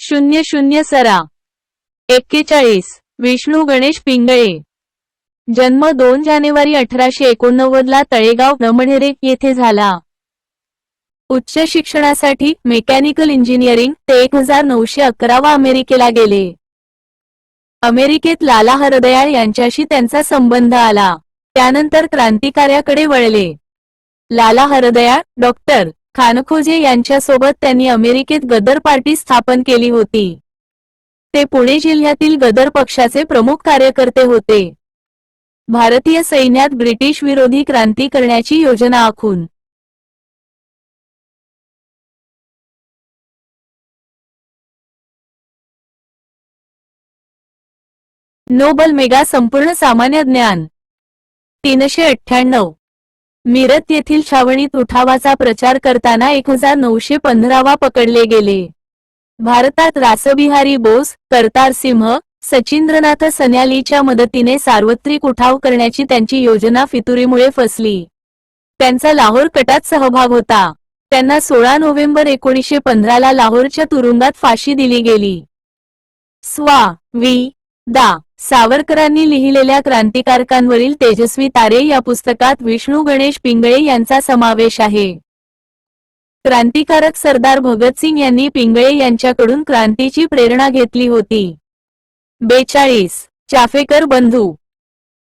00 सरा 41 विष्णू गणेश पिंगळे जन्म 2 जानेवारी 1889 ला तळेगाव नमढेरे येथे झाला। उच्च शिक्षणासाठी मेकॅनिकल इंजिनिअरिंग ते 1911 वा अमेरिकेला गेले। अमेरिकेत लाला हरदयाळ यांच्याशी त्यांचा संबंध आला। त्यानंतर क्रांतिकार्याकडे वळले। लाला हरदयाळ डॉक्टर खानखोजे यांच्यासोबत त्यांनी अमेरिकेत गदर पार्टी स्थापन केली होती। ते पुणे जिल्ह्यातील गदर पक्षाचे प्रमुख कार्यकर्ते होते। भारतीय सैन्यात ब्रिटिश विरोधी क्रांती करण्याची योजना आखून नोबल मेगा संपूर्ण सामान्य ज्ञान 398 मिरत येथील छावणीत उठावाचा प्रचार करताना 1915 वा पकडले गेले। भारतात रासबिहारी बोस, करतार सिंह, सचिंद्रनाथ सन्यालीच्या मदतीने सार्वत्रिक उठाव करण्याची त्यांची योजना फितुरीमुळे फसली। त्यांचा लाहोर कटात सहभाग होता। त्यांना 16 नोव्हेंबर 1915 ला लाहोरच्या तुरुंगात फाशी दिली गेली। स्वा. वि. दा. सावरकरांनी लिहिलेल्या क्रांतिकारकांवरील तेजस्वी तारे या पुस्तकात विष्णू गणेश पिंगळे यांचा समावेश आहे। क्रांतिकारक सरदार भगतसिंग यांनी पिंगळे यांच्याकडून क्रांतीची प्रेरणा घेतली होती। 42 चाफेकर बंधू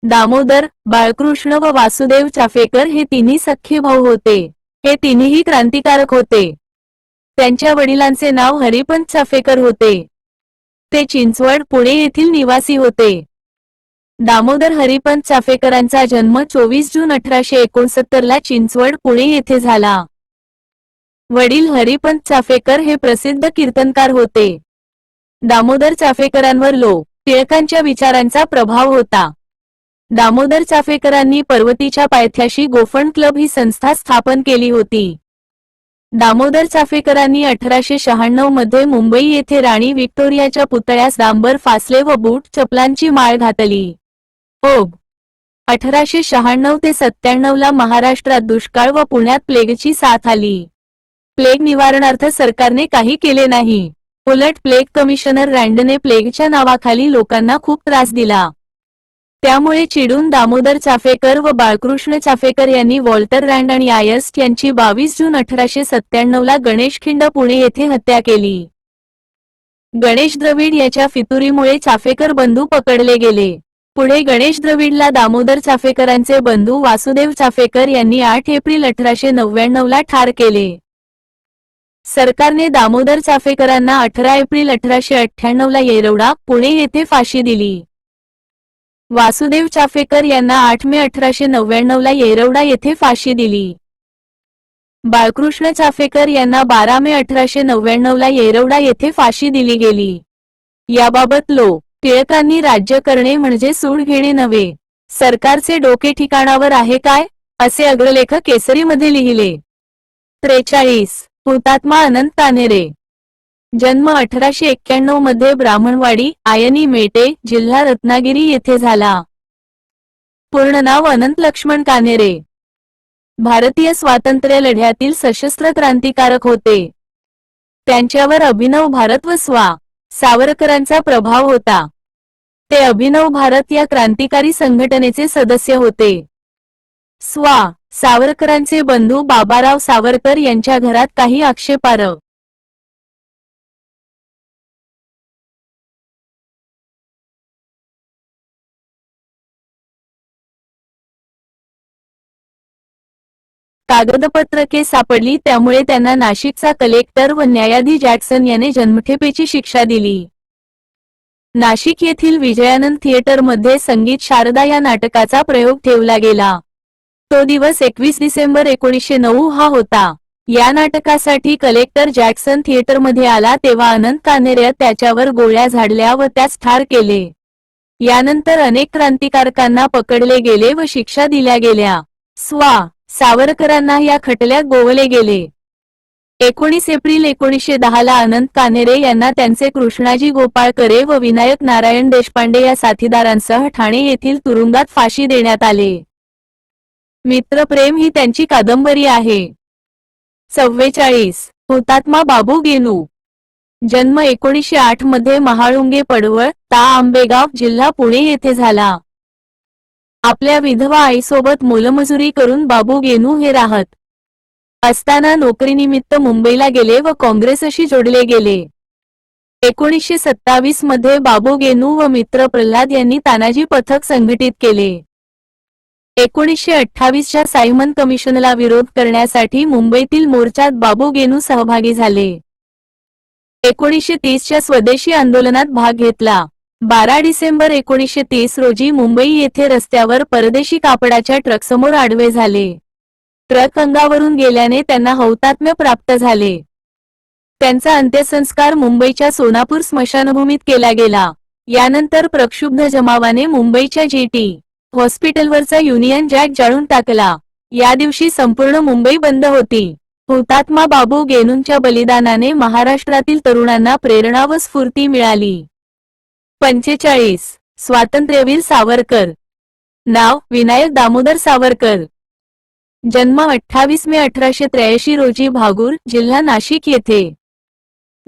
दामोदर, बाळकृष्ण व वासुदेव चाफेकर हे तिन्ही सख्खे भाऊ होते। हे तिन्हीही क्रांतिकारक होते। त्यांच्या वडिलांचे नाव हरिपंत चाफेकर होते। ते चिंचवड, पुणे येथील निवासी होते। दामोदर हरिपंत चाफेकरांचा जन्म 24 जून 1869 ला चिंचवड, पुणे येथे झाला। वडील हरिपंत चाफेकर हे प्रसिद्ध कीर्तनकार होते। दामोदर चाफेकरांवर टिळकांच्या विचारांचा प्रभाव होता। दामोदर चाफेकरांनी पर्वतीच्या पायथ्याशी गोफण क्लब ही संस्था स्थापन केली होती। दामोदर चाफेकरांनी 1896 मध्ये मुंबई येथे राणी व्हिक्टोरियाच्या पुतळ्यास डांबर फासले व बूट चपलांची माळ घातली। 1896 ते 97 ला महाराष्ट्रात दुष्काळ व पुण्यात प्लेगची साथ आली। प्लेग निवारणार्थ सरकारने काही केले नाही। उलट प्लेग कमिशनर रँडने प्लेगच्या नावाखाली लोकांना खूप त्रास दिला। त्यामुळे चिडून दामोदर चाफेकर व बाळकृष्ण चाफेकर यांनी वॉल्टर रँड आणि आयर्स्ट यांची 22 जून 1897 ला गणेशखिंड, पुणे येथे हत्या केली। गणेश द्रविड याच्या फितुरीमुळे चाफेकर बंधू पकडले गेले। पुढे गणेश द्रविडला दामोदर चाफेकरांचे बंधू वासुदेव चाफेकर यांनी 8 एप्रिल 1899 ला ठार केले। सरकारने दामोदर चाफेकरांना 18 एप्रिल 1898 ला येरवडा, पुणे येथे फाशी दिली। वासुदेव चाफेकर यांना 8 मे 1899 ला येरवडा येथे फाशी दिली। बाळकृष्ण चाफेकर यांना 12 मे 1899 ला येरवडा येथे फाशी दिली गेली। याबाबत टिळकांनी राज्य करणे म्हणजे सूड घेणे नव्हे, सरकारचे डोके ठिकाणावर आहे काय, असे अग्रलेख केसरीमध्ये लिहिले। 43 हुतात्मा अनंत कान्हेरे जन्म 1891 मध्ये ब्राह्मणवाडी, आयनी मेटे, जिल्हा रत्नागिरी येथे झाला। पूर्ण नाव अनंत लक्ष्मण कान्हेरे। भारतीय स्वातंत्र्य लढ्यातील सशस्त्र क्रांतिकारक होते। त्यांच्यावर अभिनव भारत व स्वा. सावरकरांचा प्रभाव होता। ते अभिनव भारत या क्रांतिकारी संघटनेचे सदस्य होते। स्वा. सावरकरांचे बंधू बाबाराव सावरकर यांच्या घरात काही आक्षेपार्ह कागदपत्रके सापडली, त्यामुळे त्यांना नाशिकचा कलेक्टर व न्यायाधीश जॅक्सन याने जन्मठेपेची शिक्षा दिली। नाशिक येथील विजयानंद थिएटरमध्ये संगीत शारदा या नाटकाचा प्रयोग ठेवला गेला। तो दिवस 21 डिसेंबर 1909 हा होता। या नाटकासाठी कलेक्टर जॅक्सन थिएटरमध्ये आला तेव्हा अनंत कान्हेरे त्याच्यावर गोळ्या झाडल्या व त्यास ठार केले। यानंतर अनेक क्रांतिकारकांना पकडले गेले व शिक्षा दिल्या गेल्या। स्वा. सावरकरांना या खटल्यात गोवले गेले। 19 एप्रिल 1910 ला अनंत कान्हेरे यांना त्यांचे कृष्णाजी गोपाळकरे व विनायक नारायण देशपांडे या साथीदारांसह ठाणे येथील तुरुंगात फाशी देण्यात आले। मित्रप्रेम ही त्यांची कादंबरी आहे। 44 हुतात्मा बाबू गेनू जन्म 1908 मध्ये महाळुंगे पडवळ ता आंबेगाव जिल्हा पुणे येथे झाला. आपल्या विधवा आईसोबत मोलमजुरी करून बाबू गेनू हे राहत असताना नोकरीनिमित्त मुंबईला गेले व काँग्रेसशी जोडले गेले. 1927 मध्ये बाबू गेनू व मित्र प्रल्हाद यांनी तानाजी पथक संघटित केले. 1928 च्या सायमन कमिशनला विरोध करण्यासाठी मुंबईतील मोर्चात बाबू गेनू सहभागी झाले. 1930 च्या स्वदेशी आंदोलनात भाग घेतला. 12 डिसेंबर 1930 रोजी मुंबई येथे रस्त्यावर परदेशी कापडाच्या ट्रकसमोर आडवे झाले. ट्रक अंगावरून गेल्याने त्यांना हौतात्म्य प्राप्त झाले. त्यांचा अंत्यसंस्कार मुंबईच्या सोनापूर स्मशानभूमीत केला गेला. यानंतर प्रक्षुब्ध जमावाने मुंबईच्या जी.टी. हॉस्पिटलवरचा युनियन जॅक जाळून टाकला. या दिवशी संपूर्ण मुंबई बंद होती. हुतात्मा बाबू गेनूंच्या बलिदानाने महाराष्ट्रातील तरुणांना प्रेरणा व स्फूर्ती मिळाली. 45 स्वातंत्र्यवीर सावरकर. नाव विनायक दामोदर सावरकर. जन्म 28 मे 1883 रोजी भागूर जिल्हा नाशिक येथे.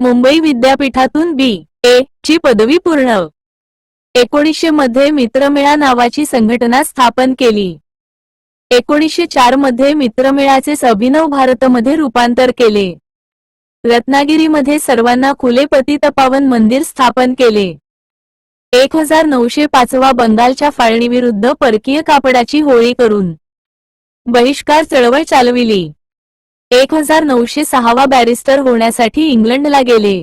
मुंबई विद्यापीठातून बी.ए. ची पदवी पूर्ण. 1900 मध्ये मित्रमेळा नावाची संघटना स्थापन केली. 1904 मध्ये मित्रमेळाचे अभिनव भारतमध्ये रूपांतर केले. रत्नागिरीमध्ये सर्वांना खुले पतितपावन मंदिर स्थापन केले. 1905 बंगालच्या फाळणीविरुद्ध परकीय कापडाची होळी करून बहिष्कार चळवळ चालविली. 1906 बॅरिस्टर होण्यासाठी इंग्लंडला गेले.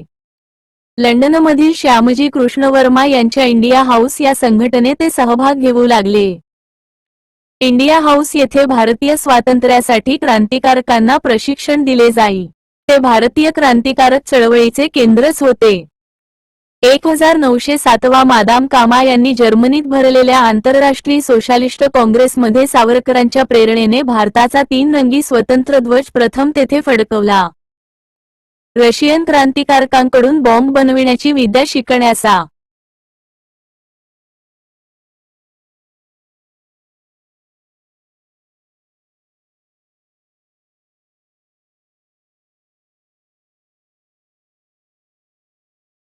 लंडनमधील श्यामजी कृष्ण वर्मा यांच्या इंडिया हाऊस या संघटनेत ते सहभाग घेऊ लागले. इंडिया हाऊस येथे भारतीय स्वातंत्र्यासाठी क्रांतिकारकांना प्रशिक्षण दिले जाई. ते भारतीय क्रांतिकारक चळवळीचे केंद्रच होते. 1907 मादाम कामा यांनी जर्मनीत भरलेल्या आंतरराष्ट्रीय सोशालिस्ट काँग्रेसमध्ये सावरकरांच्या प्रेरणेने भारताचा 3 रंगी स्वतंत्र ध्वज प्रथम तेथे फडकवला. रशियन क्रांतिकारकांकडून बॉम्ब बनविण्याची विद्या शिकण्याचा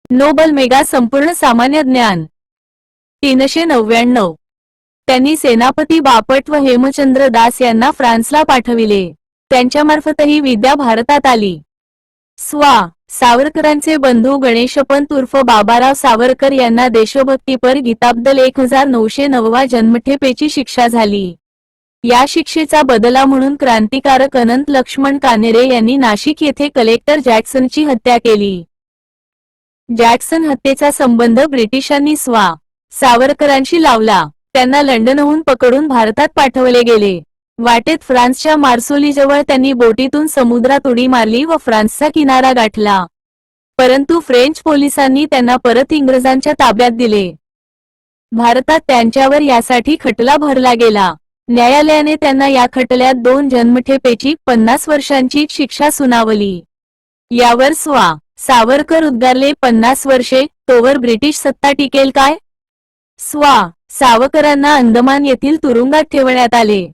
नोबल मेगा संपूर्ण सामान्य ज्ञान 399. त्यांनी सेनापती बापट व हेमचंद्र दास यांना फ्रान्सला पाठविले. त्यांच्यामार्फतही विद्या भारतात आली. स्वा सावरकरांचे बंधू गणेशपंत उर्फ बाबाराव सावरकर यांना देशभक्तीपर गीताबद्दल 1909 जन्मठेपेची शिक्षा झाली. या शिक्षेचा बदला म्हणून क्रांतिकारक अनंत लक्ष्मण कानेरे यांनी नाशिक येथे कलेक्टर जॅक्सनची हत्या केली. जॅक्सन हत्येचा संबंध ब्रिटिशांनी स्वा सावरकरांशी लावला. त्यांना लंडनहून पकडून भारतात पाठवले गेले. वाटेत फ्रान्सच्या मार्सोलीजवळ त्यांनी बोटीतून समुद्रात उडी मारली व फ्रान्सचा किनारा गाठला. परंतु फ्रेंच पोलिसांनी त्यांना परत इंग्रजांच्या ताब्यात दिले. भारतात त्यांच्यावर यासाठी खटला भरला गेला. न्यायालयाने त्यांना या खटल्यात 2 जन्मठेपेची 50 वर्षांची शिक्षा सुनावली. यावर स्वा सावरकर उद्गारले, 50 वर्षे तोवर ब्रिटिश सत्ता टिकेल काय? स्वा सावरकरांना अंदमान येथील तुरुंगात ठेवण्यात आले.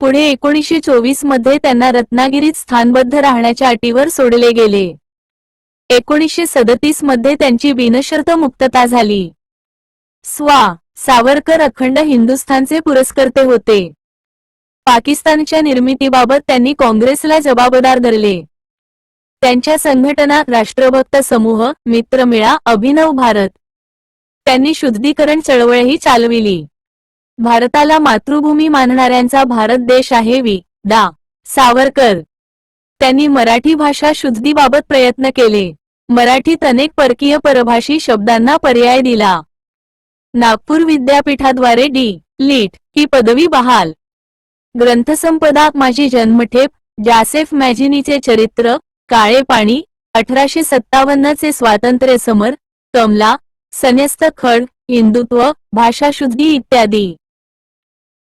पुढे 1924 मध्ये त्यांना रत्नागिरीत स्थानबद्ध राहण्याच्या अटीवर सोडले गेले. 1937 मध्ये त्यांची बिनशर्त मुक्तता झाली. स्वा सावरकर अखंड हिंदुस्थानचे पुरस्कर्ते होते. पाकिस्तानच्या निर्मितीबाबत त्यांनी काँग्रेसला जबाबदार धरले. त्यांच्या संघटना राष्ट्रभक्त समूह, मित्रमेळा, अभिनव भारत. त्यांनी शुद्धीकरण चळवळही चालविली. भारताला मातृभूमी मानणाऱ्यांचा भारत देश आहे वि. दा. सावरकर. त्यांनी मराठी भाषा शुद्धीबाबत प्रयत्न केले. मराठीत अनेक परकीय परभाषी शब्दांना पर्याय दिला. नागपूर विद्यापीठाद्वारे डी.लिट. ही पदवी बहाल. ग्रंथसंपदा माझी जन्मठेप, जासेफ मॅजिनीचे चरित्र, काळे पाणी, 1857 चे स्वातंत्र्य समर, कमला, संन्यस्त खड, हिंदुत्व, भाषाशुद्धी इत्यादी.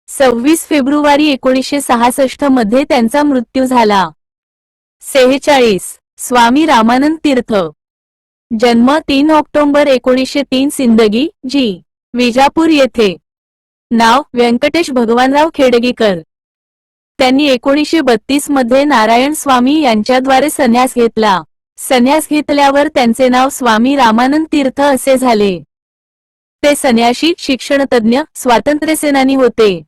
26 फेब्रुवारी 1966 मध्ये त्यांचा मृत्यू झाला. 46 स्वामी रामानंद तीर्थ. जन्म 3 ऑक्टोबर 1903 सिंदगी जी. विजापूर येथे. नाव व्यंकटेश भगवानराव खेडगीकर. त्यांनी 1932 मध्ये नारायण स्वामी यांच्याद्वारे संन्यास घेतला. संन्यास घेतल्यावर त्यांचे नाव स्वामी रामानंद तीर्थ असे झाले। ते संन्यासी, शिक्षणतज्ञ, स्वातंत्र्यसेनानी होते।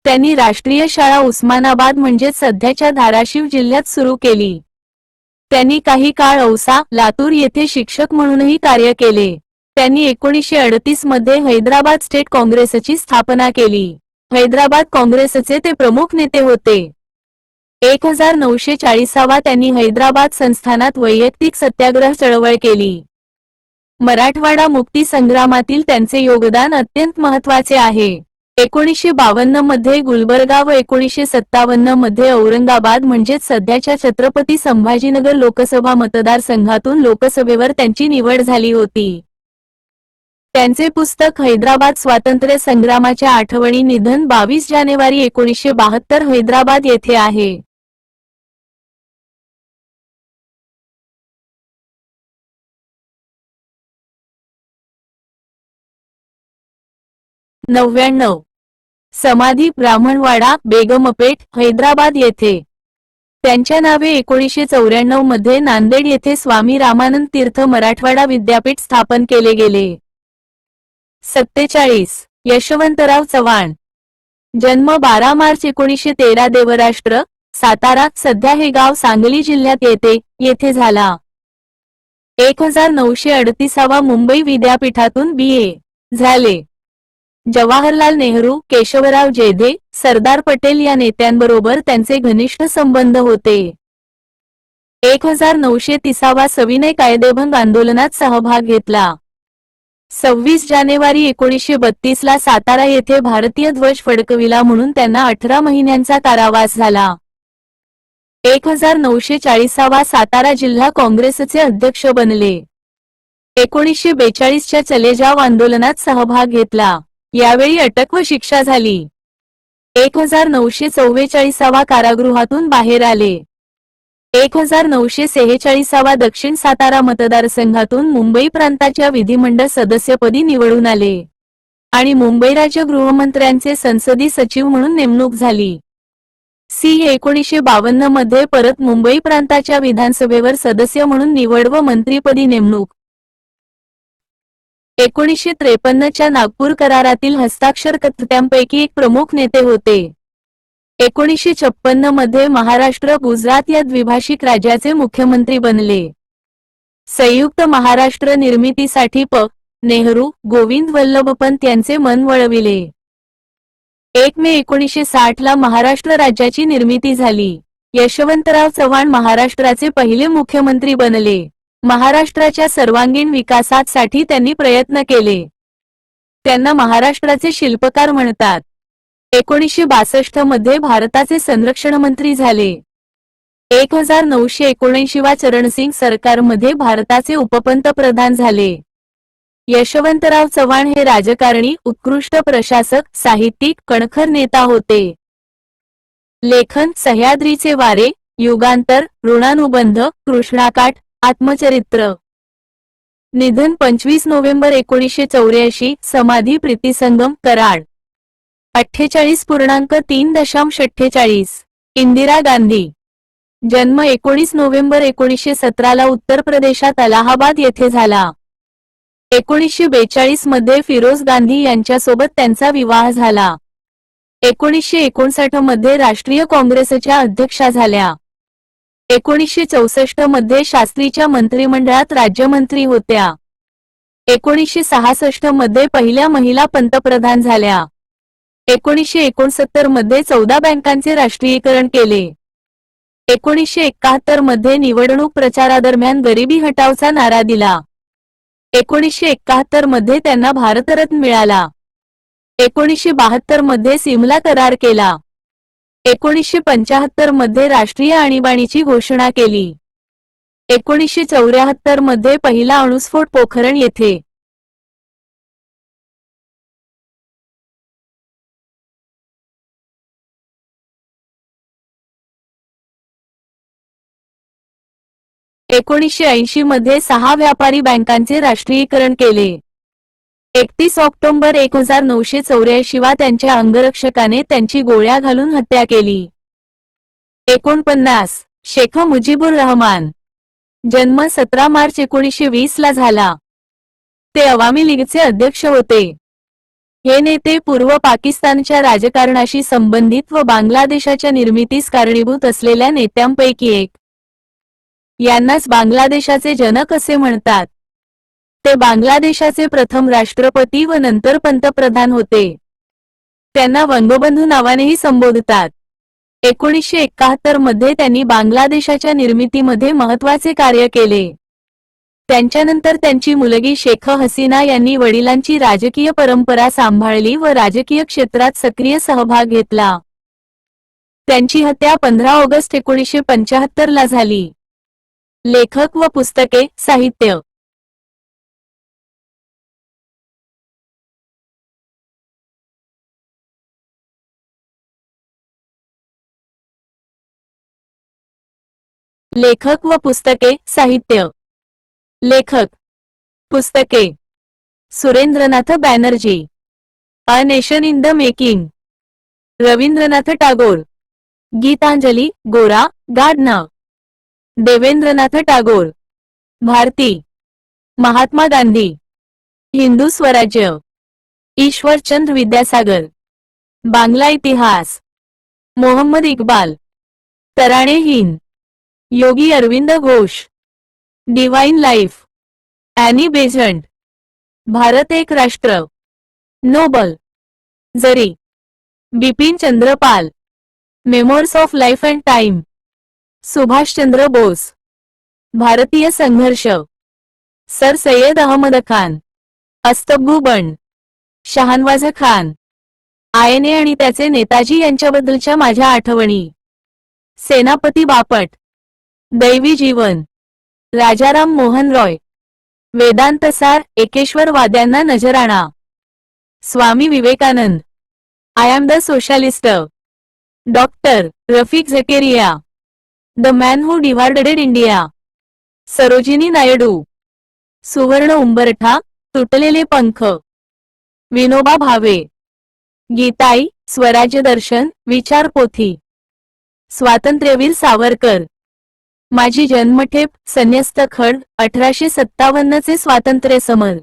त्यांनी राष्ट्रीय शाळा उस्मानाबाद म्हणजेच सध्याच्या धाराशिव जिल्ह्यात सुरू केली। त्यांनी काही काळ औसा, लातूर येथे शिक्षक म्हणूनही कार्य केले। त्यांनी 1938 मध्ये हैदराबाद स्टेट काँग्रेसची स्थापना केली। हैदराबाद काँग्रेसचे ते प्रमुख नेते होते। 1940 त्यांनी हैदराबाद संस्थानात वैयक्तिक सत्याग्रह चळवळ केली। मराठवाडा मुक्ती संग्रामातील त्यांचे योगदान अत्यंत महत्त्वाचे आहे। 1952 मध्ये गुलबर्गा व 1957 मध्ये औरंगाबाद म्हणजेच सध्याच्या छत्रपती संभाजीनगर लोकसभा मतदारसंघातून लोकसभेवर त्यांची निवड झाली होती। त्यांचे पुस्तक हैदराबाद स्वातंत्र्य संग्रामाच्या आठवणी निधन 22 जानेवारी 1972 हैदराबाद येथे आहे। समाधी ब्राह्मणवाडा, बेगमपेठ, हैदराबाद येथे। त्यांच्या नावे 1994 मध्ये नांदेड येथे स्वामी रामानंद तीर्थ मराठवाडा विद्यापीठ स्थापन केले गेले। 47 यशवंतराव चव्हाण, जन्म 12 मार्च 1913, देवराष्ट्र, सातारा, सध्या हे गाव सांगली जिल्ह्यात येथे झाला। 1938 मुंबई विद्यापीठातून BA झाले। जवाहरलाल नेहरू, केशवराव जेधे, सरदार पटेल या नेत्यांबरोबर त्यांचे घनिष्ठ संबंध होते। 1930 सविनय कायदेभंग आंदोलनात सहभाग घेतला। 26 जानेवारी 1932 ला सातारा येथे भारतीय ध्वज फडकविला म्हणून त्यांना 18 महिन्यांचा कारावास झाला। 1940 सातारा जिल्हा काँग्रेसचे अध्यक्ष बनले। 1942 च्या चले जाव आंदोलनात सहभाग घेतला। यावेळी अटक व शिक्षा झाली। 1944 कारागृहातून बाहेर आले। 1946 दक्षिण सातारा मतदारसंघातून मुंबई प्रांताच्या विधिमंडळ सदस्यपदी निवडून आले आणि मुंबई राज्य गृहमंत्र्यांचे संसदीय सचिव म्हणून नेमणूक झाली। 1952 मध्ये परत मुंबई प्रांताच्या विधानसभेवर सदस्य म्हणून निवड व मंत्रीपदी नेमणूक। 1953 च्या नागपूर करारातील हस्ताक्षरकर्त्यांपैकी एक प्रमुख नेते होते। 1956 मध्ये महाराष्ट्र गुजरात या द्विभाषिक राज्याचे मुख्यमंत्री बनले। संयुक्त महाराष्ट्र निर्मितीसाठी नेहरू, गोविंद वल्लभ पंत यांचे मन वळविले। 1 मे 1960 ला महाराष्ट्र राज्याची निर्मिती झाली। यशवंतराव चव्हाण महाराष्ट्राचे पहिले मुख्यमंत्री बनले। महाराष्ट्राच्या सर्वांगीण विकासासाठी त्यांनी प्रयत्न केले। त्यांना महाराष्ट्राचे शिल्पकार म्हणतात। 1962 मध्ये भारताचे संरक्षण मंत्री झाले। 1979 चरणसिंग सरकारमध्ये भारताचे उपपंतप्रधान झाले। यशवंतराव चव्हाण हे राजकारणी, उत्कृष्ट प्रशासक, साहित्यिक, कणखर नेता होते। लेखन: सह्याद्रीचे वारे, युगांतर, ऋणानुबंध, कृष्णाकाठ, आत्मचरित्र। निधन 25 नोव्हेंबर 1984, समाधी प्रीतिसंगम, कराड। 48.3.48 इंदिरा गांधी, जन्म 19 नोव्हेंबर 1917 ला उत्तर प्रदेशात अलाहाबाद येथे झाला। 1942 मध्ये फिरोज गांधी यांच्यासोबत त्यांचा विवाह झाला। 1959 मध्ये राष्ट्रीय काँग्रेसच्या अध्यक्षा झाल्या। 1964 मध्ये शास्त्रीच्या मंत्रिमंडळात राज्यमंत्री होत्या। 1966 मध्ये पहिल्या महिला पंतप्रधान झाल्या। 1969 मध्ये 14 बँकांचे राष्ट्रीयीकरण केले। 1971 मध्ये निवडणूक प्रचारादरम्यान गरिबी हटावचा नारा दिला। 1971 मध्ये त्यांना भारतरत्न मिळाला। 1972 मध्ये सिमला करार केला। 1975 मध्ये राष्ट्रीय आणीबाणीची घोषणा केली। 1974 मध्ये पहिला अणुस्फोट पोखरण येथे। (1980) मध्ये 6 व्यापारी बँकांचे राष्ट्रीयीकरण केले। 31 ऑक्टोबर 1984 त्यांच्या अंगरक्षकाने त्यांची गोळ्या घालून हत्या केली। 49 शेख मुजीबुर रहमान, जन्म 17 मार्च 1920 ला झाला. ते अवामी लीगचे अध्यक्ष होते. हे नेते पूर्व पाकिस्तानच्या राजकारणाशी संबंधित व बांगलादेशाच्या निर्मितीस कारणीभूत असलेल्या नेत्यांपैकी एक. यांनाच बांगलादेशाचे जनक असे म्हणतात. ते बांगलादेशाचे प्रथम राष्ट्रपती व नंतर पंतप्रधान होते. त्यांना वंगबंधू नावानेही संबोधतात. 1971 मध्ये त्यांनी बांगलादेशाच्या निर्मितीमध्ये महत्त्वाचे कार्य केले. त्यांच्यानंतर त्यांची मुलगी शेख हसीना यांनी वडिलांची राजकीय परंपरा सांभाळली व राजकीय क्षेत्रात सक्रिय सहभाग घेतला. त्यांची हत्या 15 ऑगस्ट 1975 ला झाली. लेखक व पुस्तके, साहित्य. लेखक व पुस्तके, साहित्य. लेखक. पुस्तके. Surendranath Banerjee, a nation in the making. Rabindranath Tagore, Gitanjali, Gora, गाढना. देवेंद्रनाथ टागोर, भारती. महात्मा गांधी, हिंदू स्वराज्य. Ishwar Chandra Vidyasagar, Bangla Itihas. Mohammad Iqbal, Tarane Hind. Yogi Aurobindo Ghosh, divine life. Annie Besant, Bharat एक राष्ट्र. नोबल. जरी. Bipin Chandra Pal, memoirs of life and time. Subhashchandra Bose, भारतीय संघर्ष. सर सय्यद अहमद खान, अस्तबगू बंड. शहानवाज खान. आयने आणि त्याचे नेताजी यांच्याबद्दलच्या माझ्या आठवणी. सेनापती बापट, दैवी जीवन. राजाराम मोहन रॉय, वेदांतसार, एकेश्वरवाद्यांना नजराणा. Swami Vivekananda, I am the socialist. Doctor Rafiq Zakaria, the man who divided India. Sarojini Naidu, सुवर्ण उंबरठा, तुटलेले पंख. विनोबा भावे, गीताई, स्वराज्य दर्शन, विचारपोथी. स्वातंत्र्यवीर सावरकर, माझी जन्मठेप, संन्यस्त खड, 1857 चे स्वातंत्र्य समर.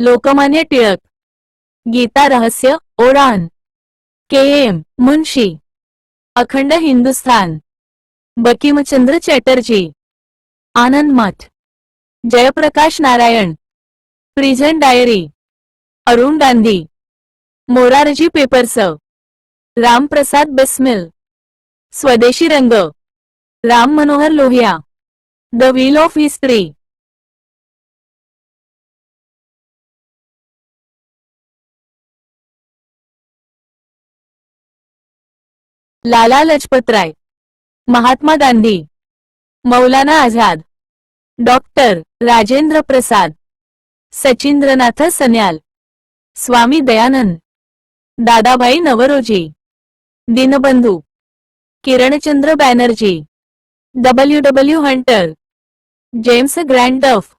लोकमान्य टिळक, गीता रहस्य, Ouran. K M Munshi, Akhand Hindustan. Bankimchandra Chatterjee, Anand Math. Jayaprakash Narayan, prison diary. Arun Gandhi, Morarji papers. Ramprasad Bismil, Swadeshi Rang. Ram Manohar Lohia, the wheel of history. Lala Lajpatrai, Mahatma Gandhi. Maulana Azad, doctor Rajendra Prasad. Sachindranath Sanyal, Swami Dayanand. Dadabhai Naoroji, Deenbandhu. Kiranchandra Banerjee, W Hunter. James Grant Duff,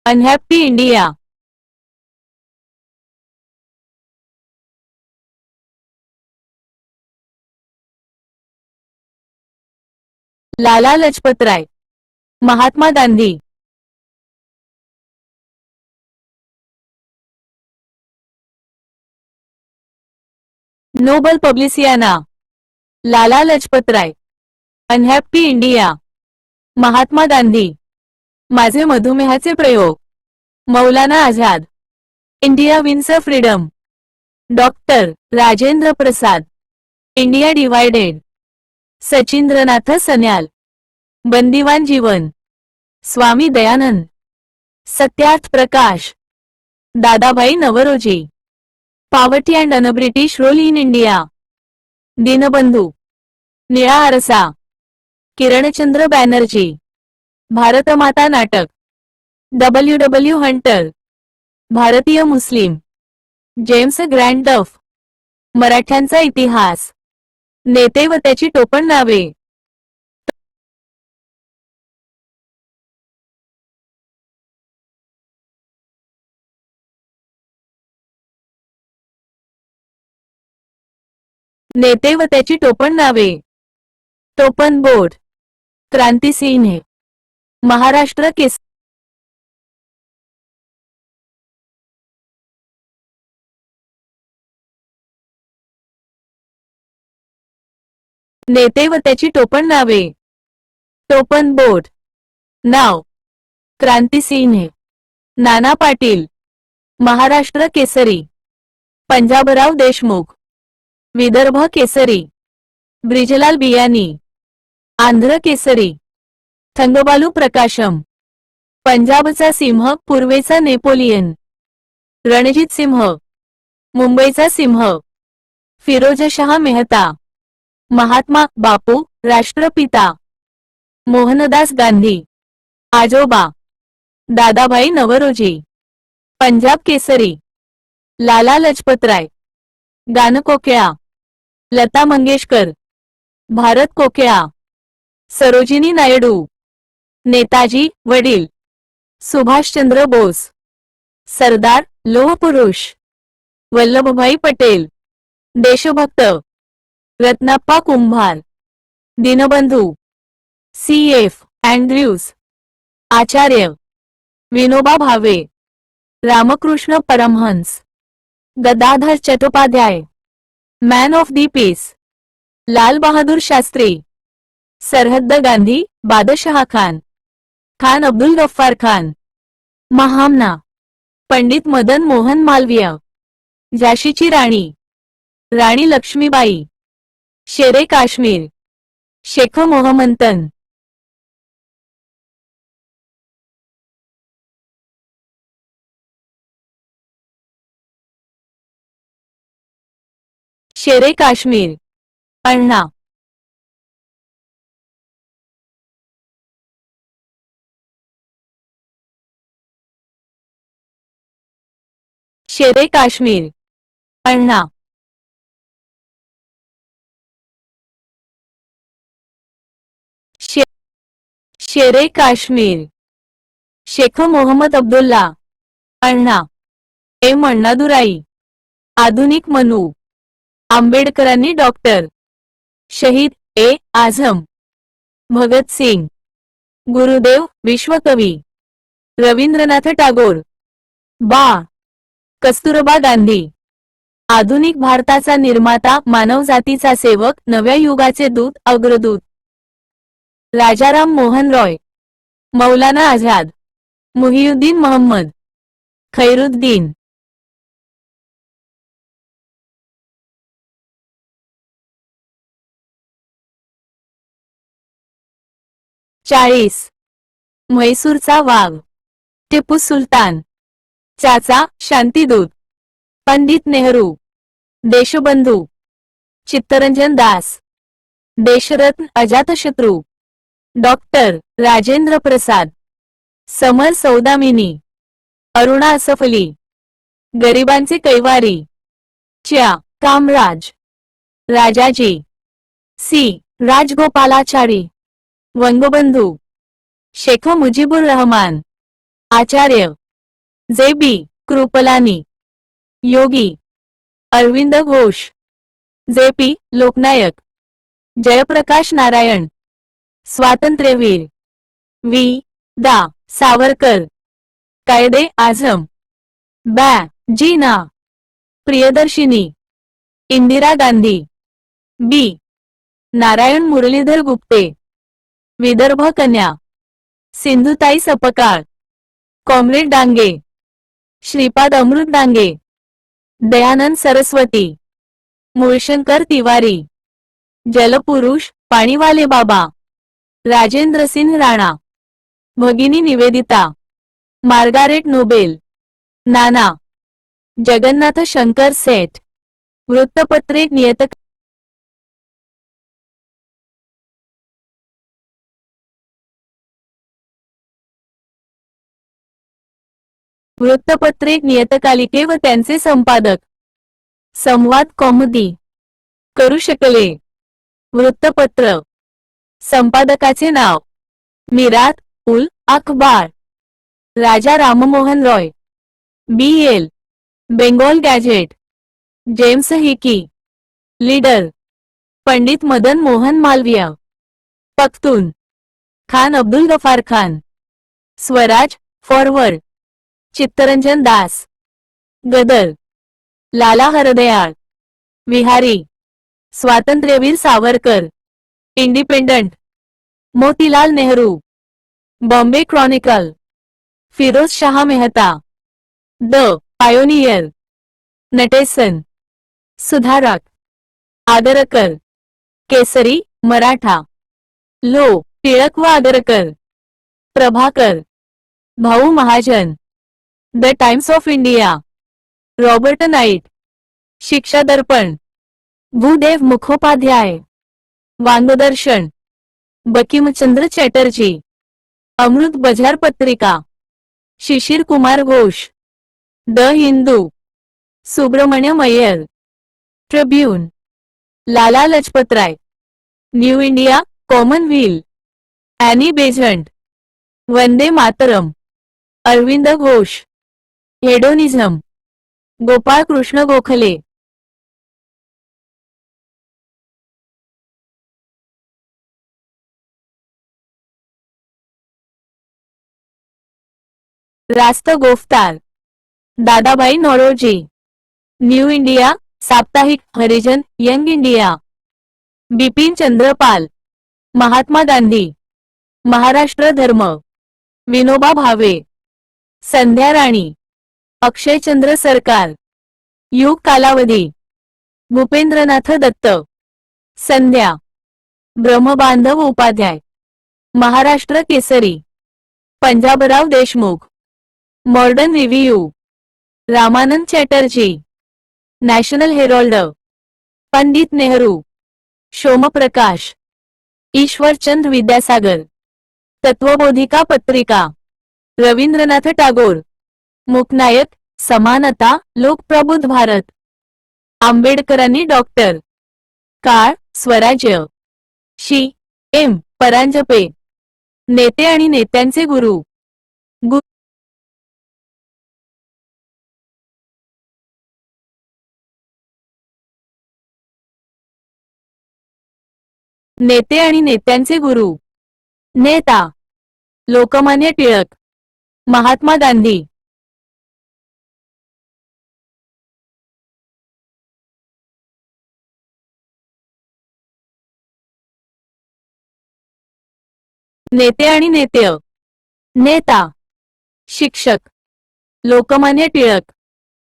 unhappy India. Lala Lajpatrai, Mahatma Gandhi. Noble पब्लिसियाना. Lala Lajpatrai, unhappy India. महात्मा गांधी, माझे मधुमेहाचे प्रयोग. Maulana Azad, India wins freedom. Doctor Rajendra Prasad, India divided. Sachindranath Sanyal, बंदिवान जीवन. Swami Dayanand. Satyarth Prakash. Dadabhai Naoroji, poverty and un British rule in India. Deenbandhu. निळा आरसा. किरणचंद्र बॅनर्जी, भारतमाता नाटक. W Hunter, भारतीय मुस्लिम. जेम्स ग्रँडफ, मराठ्यांचा इतिहास. नेते व त्याची टोपण नावे. नेते व त्याची टोपण नावे. टोपण बोर्ड. क्रांतिसिंह, महाराष्ट्र केसरी, नेते व त्याची टोपण नावे. टोपण बोट. नाव क्रांतिसिंह. नाना पाटील. महाराष्ट्र केसरी पंजाबराव देशमुख. विदर्भ केसरी ब्रिजलाल बियानी. आंध्र केसरी थंगबालू प्रकाशम. पंजाबचा सिंह पूर्वेचा नेपोलियन. रणजित सिंह मुंबईचा सिंह. फिरोजशाह मेहता. महात्मा बापू राष्ट्रपिता. मोहनदास गांधी आजोबा. दादाभाई नवरोजी. पंजाब केसरी लाला लजपतराय. गानकोकिळा लता मंगेशकर. भारत कोकिळा सरोजिनी नायडू. नेताजी वडील सुभाषचंद्र बोस. सरदार लोहपुरुष वल्लभभाई पटेल. देशभक्त Ratnappa Kumbhar. Deenbandhu CF. Andrews. Acharya Vinoba Bhave. Ramakrishna Paramhansa. Gadadhar Chattopadhyay. Man of the peace Lal Bahadur Shastri. सरहद्द गांधी बादशाह खान. खान अब्दुल गफ्फार खान. महामना पंडित मदन मोहन मालवीय. झाशीची राणी राणी लक्ष्मीबाई. शेरे काश्मीर शेख मोहम्मदन. शेरे काश्मीर अण्णा. शेरे काश्मीर अण्णा. शेरे काश्मीर शेख मोहम्मद अब्दुल्ला. अण्णा. एम अण्णादुराई. आधुनिक मनू. आंबेडकरांनी डॉक्टर. शहीद ए आझम भगत सिंग. गुरुदेव विश्वकवी रवींद्रनाथ टागोर. बा कस्तुरबा गांधी. आधुनिक भारताचा निर्माता मानवजातीचा सेवक नव्या युगाचे दूत अग्रदूत. राजाराम मोहन रॉय. मौलाना आझाद. मुहिउद्दीन मोहम्मद. खैरुद्दीन. चाळीस म्हैसूरचा वाघ. टिपू सुलतान. चाचा शांतीदूत. पंडित नेहरू. देशबंधू चित्तरंजन दास. देशरत्न अजातशत्रू डॉक्टर राजेंद्र प्रसाद. समर सौदामिनी. अरुणा असफली. गरिबांचे कैवारी. च्या कामराज. राजाजी. सी राजगोपालाचारी. वंगबंधू शेख मुजीबुर रहमान. आचार्य जे बी कृपलानी. योगी अरविंद घोष. जे पी लोकनायक. जयप्रकाश नारायण. स्वातंत्र्यवीर वी दा सावरकर. कायदे आझम. बॅ जीना. प्रियदर्शिनी. इंदिरा गांधी. बी नारायण मुरलीधर गुप्ते. विदर्भ कन्या. सिंधुताई सपकाळ. कॉम्रेड डांगे. श्रीपाद अमृत डांगे. दयानंद सरस्वती. मूळशंकर तिवारी. जलपुरुष पाणीवाले बाबा. राजेंद्र सिंह राणा. भगिनी निवेदिता. Margaret Noble. नाना जगन्नाथ शंकर सेठ. वृत्तपत्रे नियतक. वृत्तपत्रे नियतकालिके व त्यांचे संपादक. संवाद कौमुदी. करू शकले. वृत्तपत्र. संपादकाचे नाव Mirat ul Akhbar. Raja Rammohan Roy. BL. Bengal Gazette. James Hicky. Leader Pandit Madan Mohan Malviya. Pakhtun Khan Abdul Ghaffar Khan. Swaraj Forward, Chittaranjan Das, Ghadar, Lala Hardayal, विहारी, स्वातंत्र्यवीर Savarkar, Independent, Motilal Nehru, Bombay Chronicle, Firoz Shah Mehta, the Pioneer, Natesan, Sudharak, Agarkar, Kesari Maratha, लो टिळक व Agarkar, Prabhakar, Bhau Mahajan, the Times of India, Robert Knight, Shiksha Darpan, Bhudev Mukhopadhyay, वांगदर्शन, Bankimchandra Chatterjee, Amrit Bazar Patrika, Shishir Kumar Ghosh, the Hindu, Subramaniam Iyer, Tribune, Lala Lajpatrai, New India, Commonwealth, Annie Besant, Vande Mataram, Aurobindo Ghosh, हेडोनिझम, गोपाळ कृष्ण गोखले. रास्त गोफ्तार, दादाभाई नौरोजी, न्यू इंडिया, साप्ताहिक, हरिजन, यंग इंडिया, बिपिन चंद्रपाल, महात्मा गांधी, महाराष्ट्र धर्म, विनोबा भावे, संध्या राणी, अक्षयचंद्र सरकार, युग कालावधी, Bhupendranath Datta, Sandhya, Brahmabandhav Upadhyay, Maharashtra Kesari, Panjabrao Deshmukh, Modern Review, Ramanand Chatterjee, National Herald, Pandit Nehru, Somprakash, Ishwar Chandra Vidyasagar, तत्वबोधिका पत्रिका, रवींद्रनाथ टागोर, मूकनायक, समानता, लोकप्रबुद्ध भारत, आंबेडकरांनी डॉक्टर, काळ, स्वराज्य, शी एम परांजपे, नेते आणि नेत्यांचे गुरु, नेते आणि नेत्यांचे गुरु, नेता, लोकमान्य टिळक, महात्मा गांधी, नेते आणि नेत्य, नेता, शिक्षक, लोकमान्य टिळक,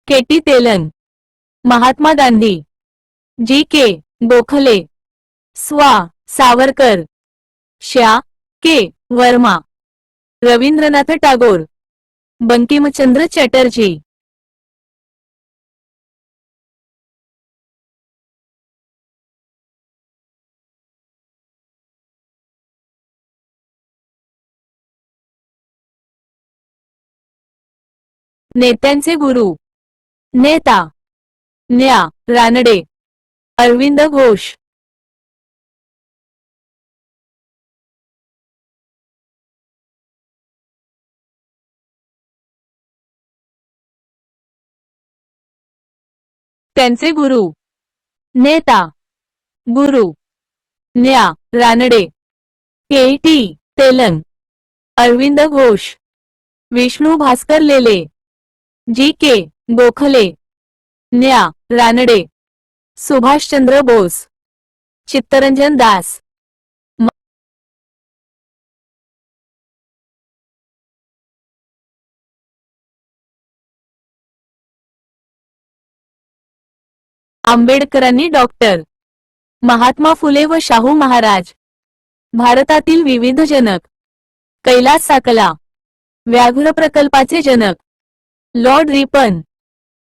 केटी तेलंग, महात्मा गांधी, जी के गोखले, स्वा सावरकर, श्या के वर्मा, रवींद्रनाथ टागोर, बंकिमचंद्र चटर्जी. नेत्यांचे गुरु, नेता, न्या रानडे, अरविंद घोष, त्यांचे गुरु, नेता, गुरु, न्या रानडे, केटी तेलंग, अरविंद घोष, विष्णू भास्कर लेले, जी के गोखले, न्या रानडे, सुभाषचंद्र बोस, चित्तरंजन दास, आंबेडकरांनी डॉक्टर, महात्मा फुले व शाहू महाराज, भारतातील विविध जनक, कैलास साकला, व्याघ्र प्रकल्पाचे जनक, लॉर्ड रिपन,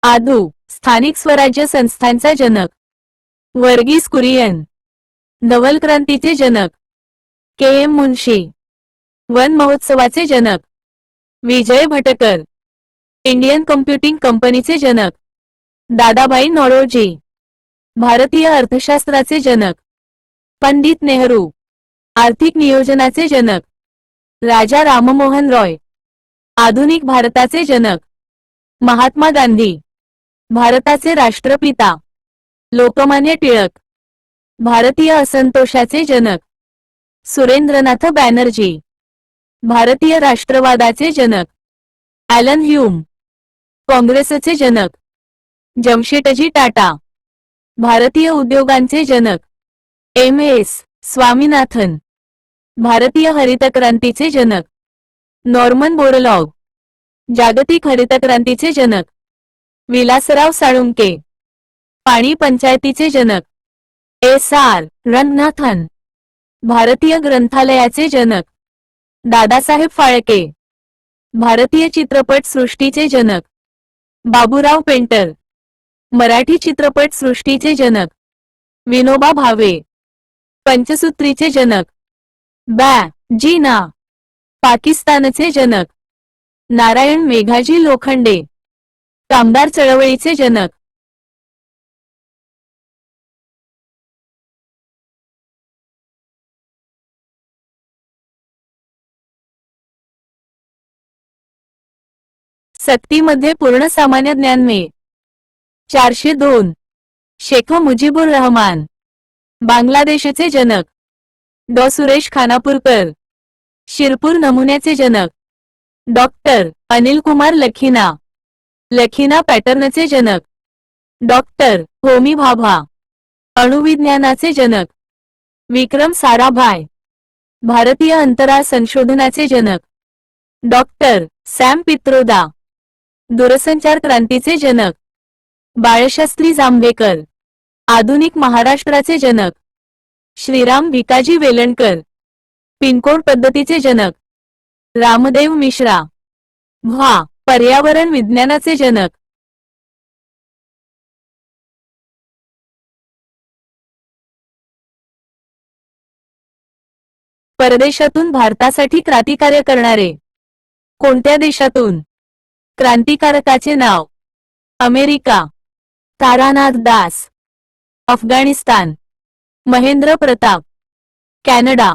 आदू, स्थानिक स्वराज्य संस्थांचा जनक, वर्गीस कुरियन, नवलक्रांतीचे जनक, के एम मुन्शी, वन महोत्सवाचे जनक, विजय भटकर, इंडियन कम्प्युटिंग कंपनीचे जनक, दादाभाई नौरोजी, भारतीय अर्थशास्त्राचे जनक, पंडित नेहरू, आर्थिक नियोजनाचे जनक, राजा राममोहन रॉय, आधुनिक भारताचे जनक, महात्मा गांधी, भारताचे राष्ट्रपिता, लोकमान्य टिळक, भारतीय असंतोषाचे जनक, सुरेंद्रनाथ बॅनर्जी, भारतीय राष्ट्रवादाचे जनक ॲलन ह्यूम. काँग्रेसचे जनक जमशेदजी टाटा. भारतीय उद्योगांचे जनक एम.एस. स्वामीनाथन. भारतीय हरितक्रांतीचे जनक नॉर्मन बोरलॉग. जागतिक हरितक्रांतीचे जनक विलासराव साळुंके. पाणी पंचायतीचे जनक एस.आर. रंगनाथन. भारतीय ग्रंथालयाचे जनक दादासाहेब फाळके. भारतीय चित्रपट सृष्टीचे जनक बाबूराव पेंटर. मराठी चित्रपट सृष्टीचे जनक विनोबा भावे. पंचसूत्रीचे जनक बॅ. जीना. पाकिस्तानचे जनक नारायण मेघाजी लोखंडे. कामगार चळवळीचे जनक सक्तीमध्ये पूर्ण सामान्य ज्ञान मे 402. शेख मुजीबुर रहमान. बांगलादेशचे जनक डॉ. सुरेश खानापूरकर. शिरपूर नमुन्याचे जनक डॉक्टर अनिल कुमार लखीना. लखीना पॅटर्नचे जनक डॉक्टर होमी भाभा. अणुविज्ञानाचे जनक विक्रम साराभाई. भारतीय अंतराळ संशोधनाचे जनक डॉक्टर सॅम पित्रोदा. दूरसंचार क्रांतीचे जनक बाळशास्त्री जांभेकर. आधुनिक महाराष्ट्राचे जनक श्रीराम भिकाजी वेलणकर. पिनकोड पद्धतीचे जनक रामदेव मिश्रा. व्हा. पर्यावरण विज्ञानाचे जनक परदेशातून भारतासाठी क्रांतिकार्य करणारे कोणत्या देशातून? क्रांतिकारकाचे नाव America Taranath Das. Afghanistan Mahendra Pratap. Canada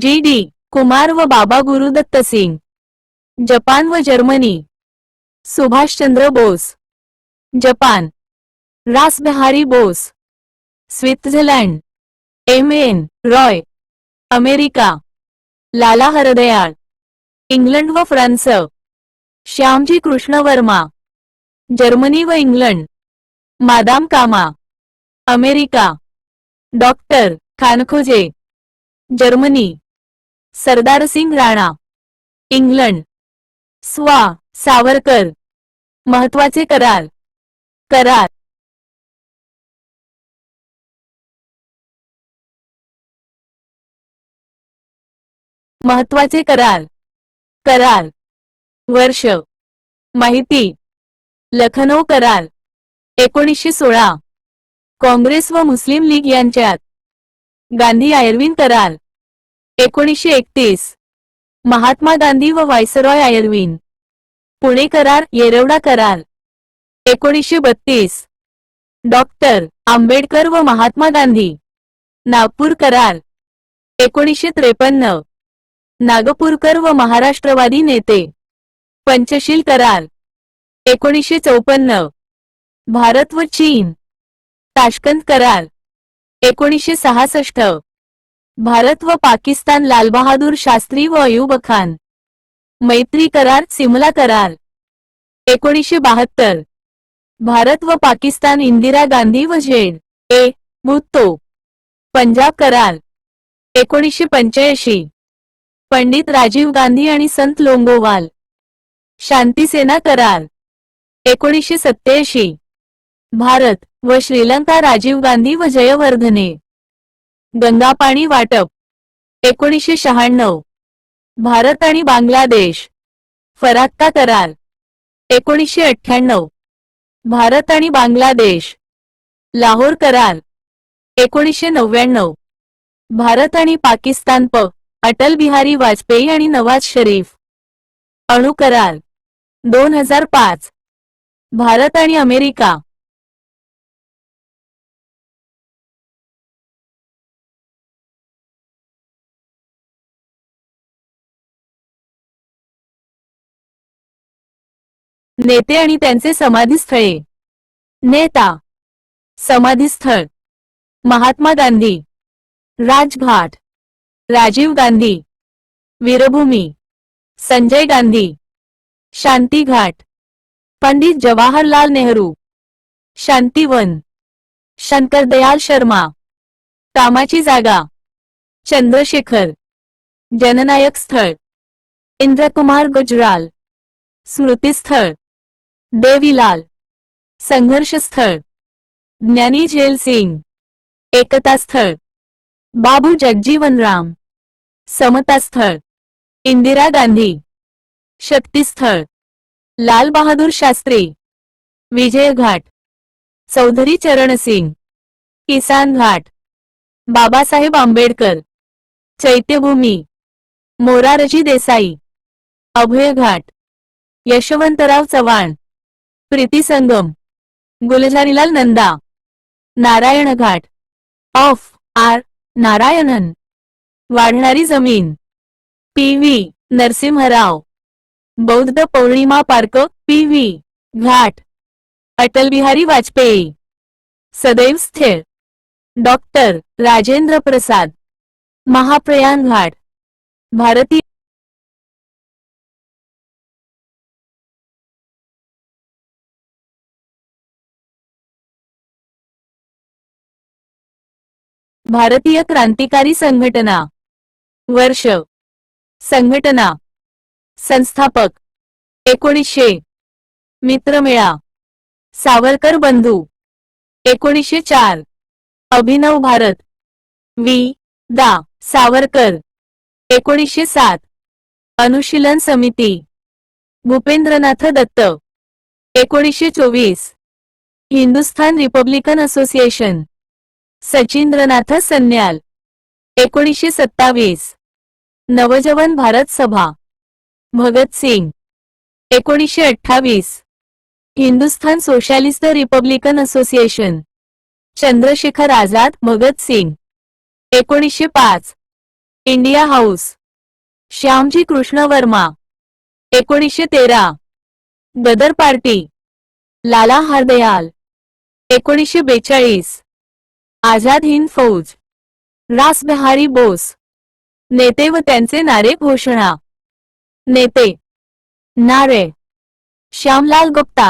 GD. Kumar व बाबा गुरुदत्त सिंग. जपान व Germany Subhashchandra Bose. Japan Rasbihari Bose. Switzerland MN. Roy. America Lala Hardayal. England व फ्रान्स श्यामजी कृष्ण वर्मा. जर्मनी व England madam Cama. America doctor Khankhoje. Germany Sardar Singh Rana. England स्वा. सावरकर. महत्वाचे करार. करार महत्वाचे करार. करार वर्ष. माहिती लखनौ करार 1916. काँग्रेस व मुस्लिम लीग यांच्यात. गांधी आयर्विन करार 1931. महात्मा गांधी व व्हायसरॉय आयर्विन. पुणे करार येरवडा करार 1932. डॉक्टर आंबेडकर व महात्मा गांधी. नागपूर करार 1953. नागपूरकर व महाराष्ट्रवादी नेते. पंचशील करार 1954. भारत व चीन. ताशकंद करार 1966. भारत व पाकिस्तान लालबहादूर शास्त्री व अयूब खान. मैत्री करार सिमला करार 1972. भारत व पाकिस्तान इंदिरा गांधी व झेड.ए. भुत्तो. पंजाब करार 1985. पंडित राजीव गांधी आणि संत लोंगोवाल. शांतिसेना करार 1987. भारत व श्रीलंका राजीव गांधी व जयवर्धने. गंगा पाणी वाटप 1996. भारत आणि बांगलादेश. फराक्का करार 1998. भारत आणि बांगलादेश. लाहोर करार 1999. भारत आणि पाकिस्तान. अटल बिहारी वाजपेयी आणि नवाज शरीफ. अणु करार 2005. भारत आणि अमेरिका. नेते आणि त्यांचे समाधीस्थळे. नेता समाधीस्थळ महात्मा गांधी. राजघाट राजीव गांधी. वीरभूमी संजय गांधी, शांती घाट, पंडित जवाहरलाल नेहरू, शांतिवन, शंकर दयाल शर्मा, कामाची जागा, चंद्रशेखर, जननायक स्थळ, इंद्रकुमार गुजराल, स्मृतिस्थळ, देवीलाल, संघर्ष स्थळ, ज्ञानी झैल सिंह, एकता स्थळ, बाबू जगजीवन राम, समता स्थळ, इंदिरा गांधी, शक्ती स्थळ, लाल बहादूर शास्त्री, विजय घाट, चौधरी चरण सिंह, किसान घाट, बाबासाहेब आंबेडकर, चैत्यभूमी, मोरारजी देसाई, अभय घाट, यशवंतराव चव्हाण, प्रीती संगम, गुलजारीलाल नंदा, नारायण घाट, ऑफ आर नारायणन, वाढणारी जमीन, पी.व्ही. नरसिंहराव, बौद्ध पौर्णिमा पार्क, पी.व्ही. घाट, अटल बिहारी वाजपेयी, सदैव स्थिर, डॉक्टर राजेंद्र प्रसाद, महाप्रयाण घाट, भारतीय भारतीय क्रांतिकारी संघटना, वर्ष, संघटना, संस्थापक, 1900, मित्रमेळा, सावरकर बंधू, 1904, अभिनव भारत, वि. दा. Savarkar, 1907, Anushilan Samiti, Bhupendranath Dutt, 1924, Hindustan republican association, Sachindranath Sanyal, 1927, Naujawan Bharat Sabha, Bhagat Singh, 1928, Hindustan socialist republican association, Chandrashekhar Azad, Bhagat Singh, 1905, India house, Shyamji Krishna Varma, 1913, Ghadar party, Lala Hardayal, 1942, Azad Hind Fauj, Rash Bihari Bose, नेते व त्यांचे नारे घोषणा, नेते, नारे, श्यामलाल गुप्ता,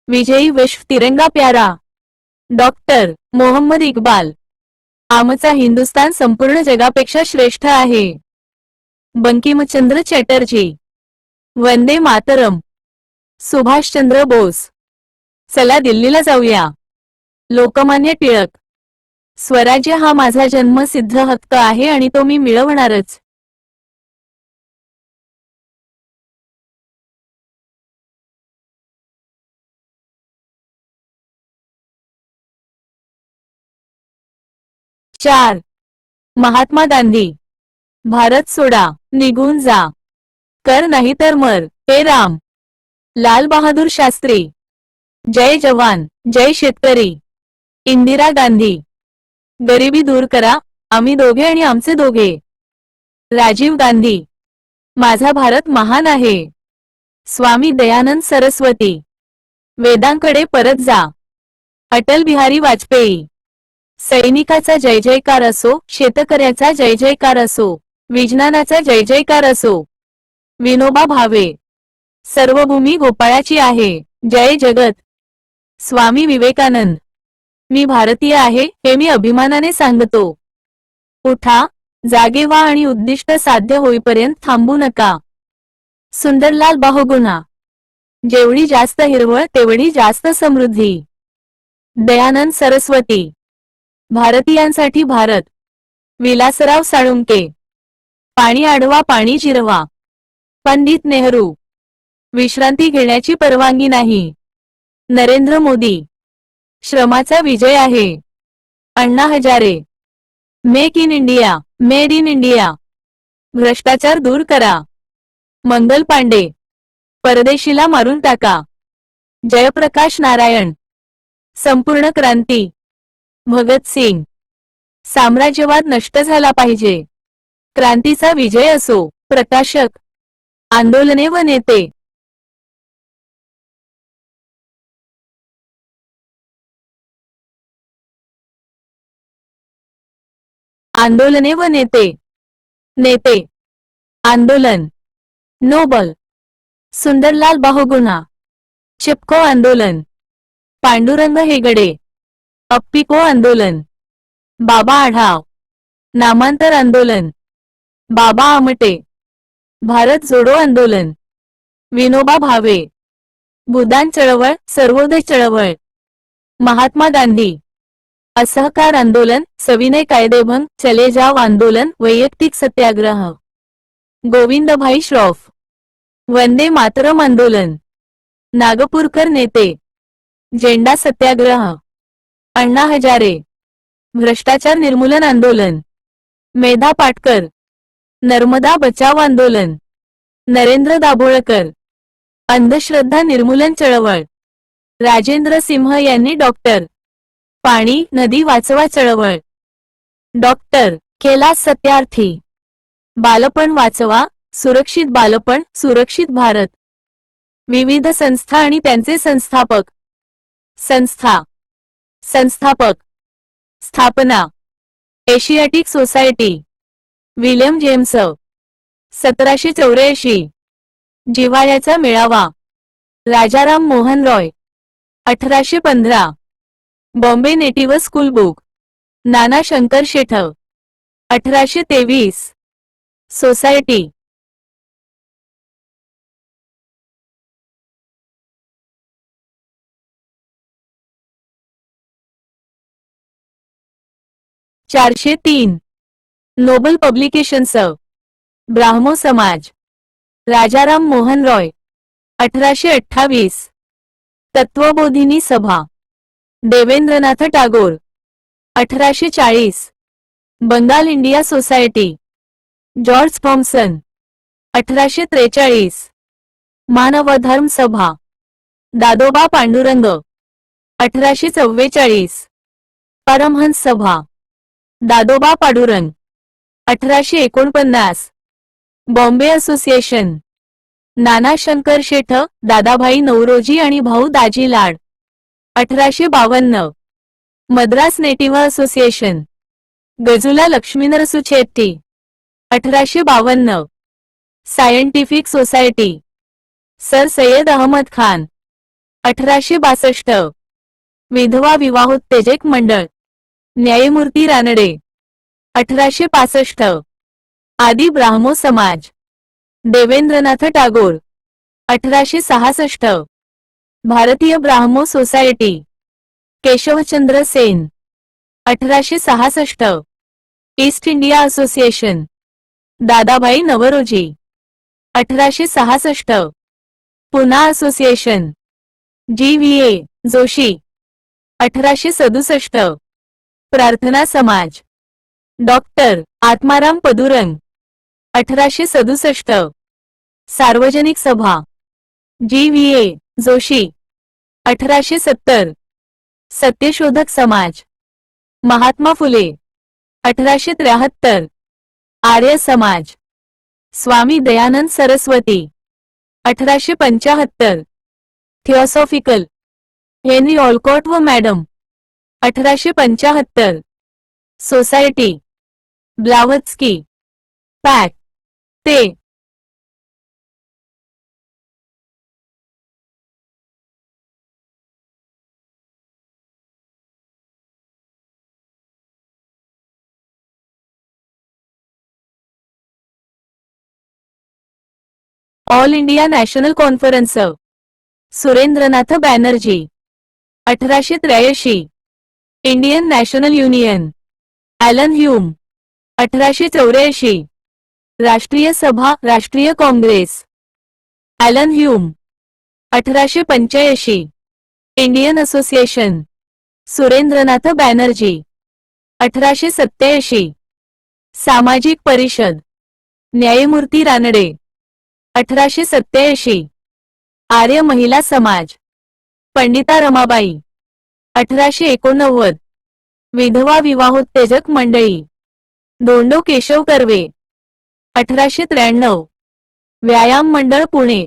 विजयी विश्व तिरंगा प्यारा, डॉक्टर मोहम्मद इक्बाल, आमचा हिंदुस्तान संपूर्ण जगापेक्षा श्रेष्ठ आहे, बंकिमचंद्र चॅटर्जी, वंदे मातरम, सुभाषचंद्र बोस, चला दिल्लीला जाऊया, लोकमान्य टिळक, स्वराज्य हा माझा जन्मसिद्ध हक्क आहे आणि तो मी मिळवणारच. चार, महात्मा गांधी, भारत सोडा, निघून जा, कर नाही तर मर, हे राम, लाल बहादूर शास्त्री, जय जवान, जय शेतकरी, इंदिरा गांधी, गरिबी दूर करा, आम्ही दोघे आणि आमचे दोघे, राजीव गांधी, माझा भारत महान आहे, स्वामी दयानंद सरस्वती, वेदांकडे परत जा, अटल बिहारी वाजपेयी, सैनिकाचा जय जयकार असो, शेतकऱ्याचा जय जयकार असो, विज्ञानाचा जय जयकार असो, विनोबा भावे, सर्वभूमी गोपाळाची आहे, जय जगत, स्वामी विवेकानंद, मी भारतीय आहे हे मी अभिमानाने सांगतो. उठा, जागे व्हा आणि उद्दिष्ट साध्य होईपर्यंत थांबू नका. सुंदरलाल बहुगुणा, जेवढी जास्त हिरवळ तेवढी जास्त समृद्धी. दयानंद सरस्वती, भारतीयांसाठी भारत. विलासराव साळुंके, पाणी अडवा पाणी जिरवा. पंडित नेहरू, विश्रांती घेण्याची परवानगी नाही. नरेंद्र मोदी, श्रमाचा विजय आहे. Anna Hazare, make in India, made in India. भ्रष्टाचार दूर करा. मंगल पांडे, परदेशीला मारून टाका. जयप्रकाश नारायण, संपूर्ण क्रांती. भगत सिंग, साम्राज्यवाद नष्ट झाला पाहिजे. क्रांतीचा विजय असो. प्रकाशक, आंदोलने व नेते. आंदोलने व नेते. नेते, आंदोलन. नोबल, सुंदरलाल बहुगुणा, चिपको आंदोलन, पांडुरंग हेगडे, अप्पिको आंदोलन, बाबा आढाव, नामांतर आंदोलन, बाबा आमटे, भारत जोडो आंदोलन, विनोबा भावे, भूदान चळवळ, सर्वोदय चळवळ, महात्मा गांधी, असहकार आंदोलन, सविनय कायदेभंग, चले जाव आंदोलन, वैयक्तिक सत्याग्रह, गोविंदभाई श्रॉफ, वंदे मातरम आंदोलन, नागपूरकर नेते, झेंडा सत्याग्रह, अण्णा हजारे, भ्रष्टाचार निर्मूलन आंदोलन, मेधा पाटकर, नर्मदा बचाव आंदोलन, नरेंद्र दाभोळकर, अंधश्रद्धा निर्मूलन चळवळ, राजेंद्र सिंह यांनी डॉक्टर पाणी नदी वाचवा चळवळ, डॉक्टर कैलास सत्यार्थी, बालपण वाचवा, सुरक्षित बालपण, सुरक्षित भारत, विविध संस्था आणि त्यांचे संस्थापक, संस्था, संस्थापक, स्थापना, एशियाटिक सोसायटी, विल्यम जेम्स, 1784, जिव्हाळ्याचा मेळावा, Rajaram Mohan Roy, 1815, Bombay Native School Book, Nana Shankar Sheth, 1823, Society, चारशे 3, नोबल पब्लिकेशन्स, ब्राह्मो समाज, Rajaram Mohan Roy, 1828, Tattvabodhini Sabha, Debendranath Tagore, 1840, Bengal India Society, George Thomson, 1843, Manavdharma Sabha, Dadoba Pandurang, 1844, Paramhansa Sabha, Dadoba Pandurang, 1849, Bombay Association, Nana Shankar Sheth, Dadabhai Naoroji आणि Bhau Daji Lad, 1852, Madras Native Association, Gajula Lakshminarasu Chetty, 1852, Scientific Society, sir Sayyid Ahmad Khan, 1862, विधवा विवाहोत्तेजक मंडळ, न्यायमूर्ती रानडे, 1865, आदि ब्राह्मो समाज, Debendranath Tagore, 1866, Bharatiya Brahmo society, Keshavchandra Sen, 1866, east India association, Dadabhai Naoroji, 1866, Poona association, GVA Joshi, 1867, Prarthana समाज, डॉक्टर आत्माराम पदुरंग, 1867, सार्वजनिक सभा, GVA Joshi, 1870, Satyashodhak Samaj, Mahatma Phule, 1873, Arya Samaj, Swami Dayanand Saraswati, 1875, Theosophical, Henry Olcott व मॅडम, 1875, सोसायटी, ब्लावत्स्की, पॅक, ते All India National Conference, Surendranath Banerjee, 1883, Indian National Union, Allan Hume, 1884, Rashtriya Sabha, Rashtriya Congress, Allan Hume, 1885, Indian Association, Surendranath Banerjee, 1887, सामाजिक परिषद, न्यायमूर्ती रानडे, 1887, आर्य महिला समाज, पंडिता रमाबाई, 1889, विधवा विवाहोत्तेजक मंडळी, धोंडो केशव कर्वे, 1893, व्यायाम मंडळ पुणे,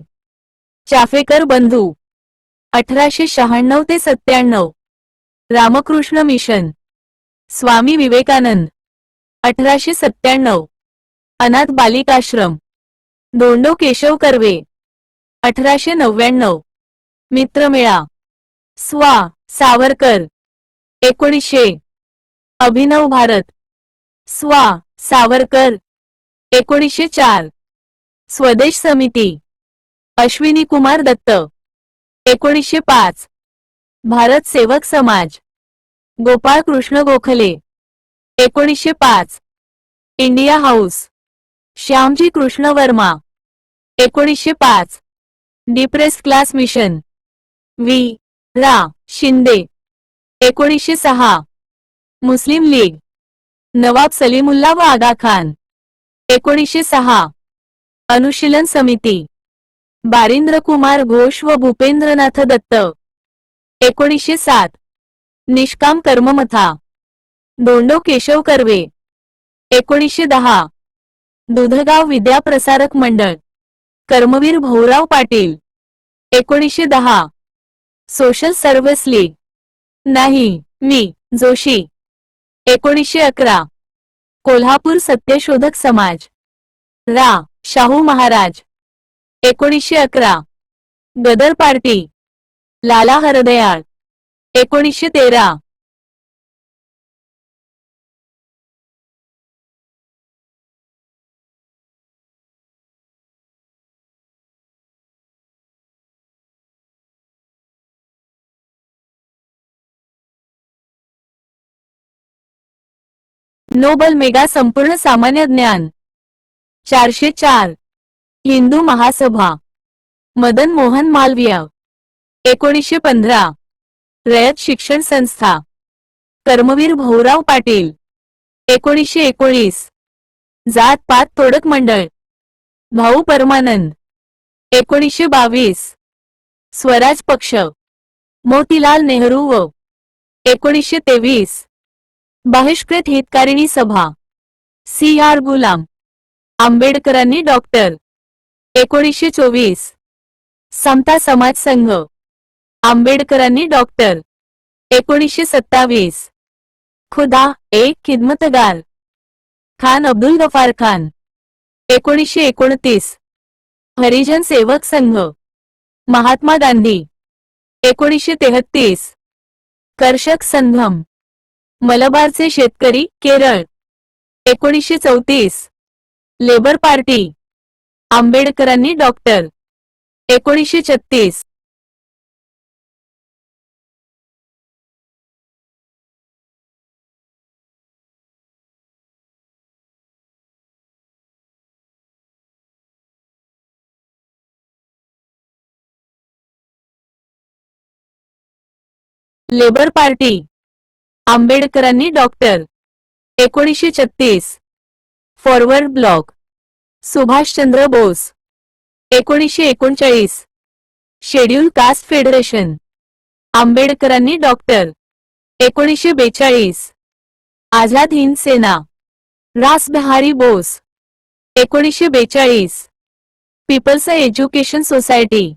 चाफेकर बंधू, 1896 ते 97, रामकृष्ण मिशन, स्वामी विवेकानंद, 1897, अनाथ बालिकाश्रम, धोंडो केशव कर्वे 1899 मित्रमेळा स्वा सावरकर 1900 अभिनव भारत स्वा सावरकर 1904 स्वदेश समिती अश्विनी कुमार दत्त 1905 भारत सेवक समाज Gopal Krishna Gokhale 1905 India house Shyamji Krishna Verma 1905 depress class mission V रा शिंदे 1906 मुस्लिम लीग नवाब सलीमुल्ला व आगा खान 1906 अनुशीलन समिती बारिंद्र कुमार घोष व भूपेंद्रनाथ दत्त 1907 निष्काम कर्ममथा Dhondo Keshav Karve 1910 Dudhgaon Vidya Prasarak Mandal Karmaveer Bhaurao Patil 1910 social service league नाही मी जोशी 1911 कोल्हापूर सत्यशोधक समाज रा शाहू महाराज 1911 गदर पार्टी लाला हरदयाळ 1913 नोबल मेगा संपूर्ण सामान्य ज्ञान 404 हिंदू महासभा मदन मोहन मालवीय 1915 रयत शिक्षण संस्था कर्मवीर भाऊराव पाटील 1919 जात पात तोडक मंडळ भाऊ परमानंद 1922 स्वराज पक्ष मोतीलाल नेहरू व 1923 बहिष्कृत हितकारिणी सभा सी आर गुलाम आंबेडकरांनी डॉक्टर 1924 समता समाज संघ आंबेडकरांनी डॉक्टर 1927 खुदा एक खिदमतगार खान अब्दुल गफार खान 1929 हरिजन सेवक संघ महात्मा गांधी 1933 कर्षक संघम मलबारचे शेतकरी केरळ 1934 लेबर पार्टी आंबेडकरांनी डॉक्टर 1936 लेबर पार्टी आंबेडकरांनी doctor 1936 Forward Bloc Subhashchandra Bose 1939 Schedule Caste Federation आंबेडकरांनी doctor 1942 Azad Hind Sena Ras Bihari Bose 1942 People's Education Society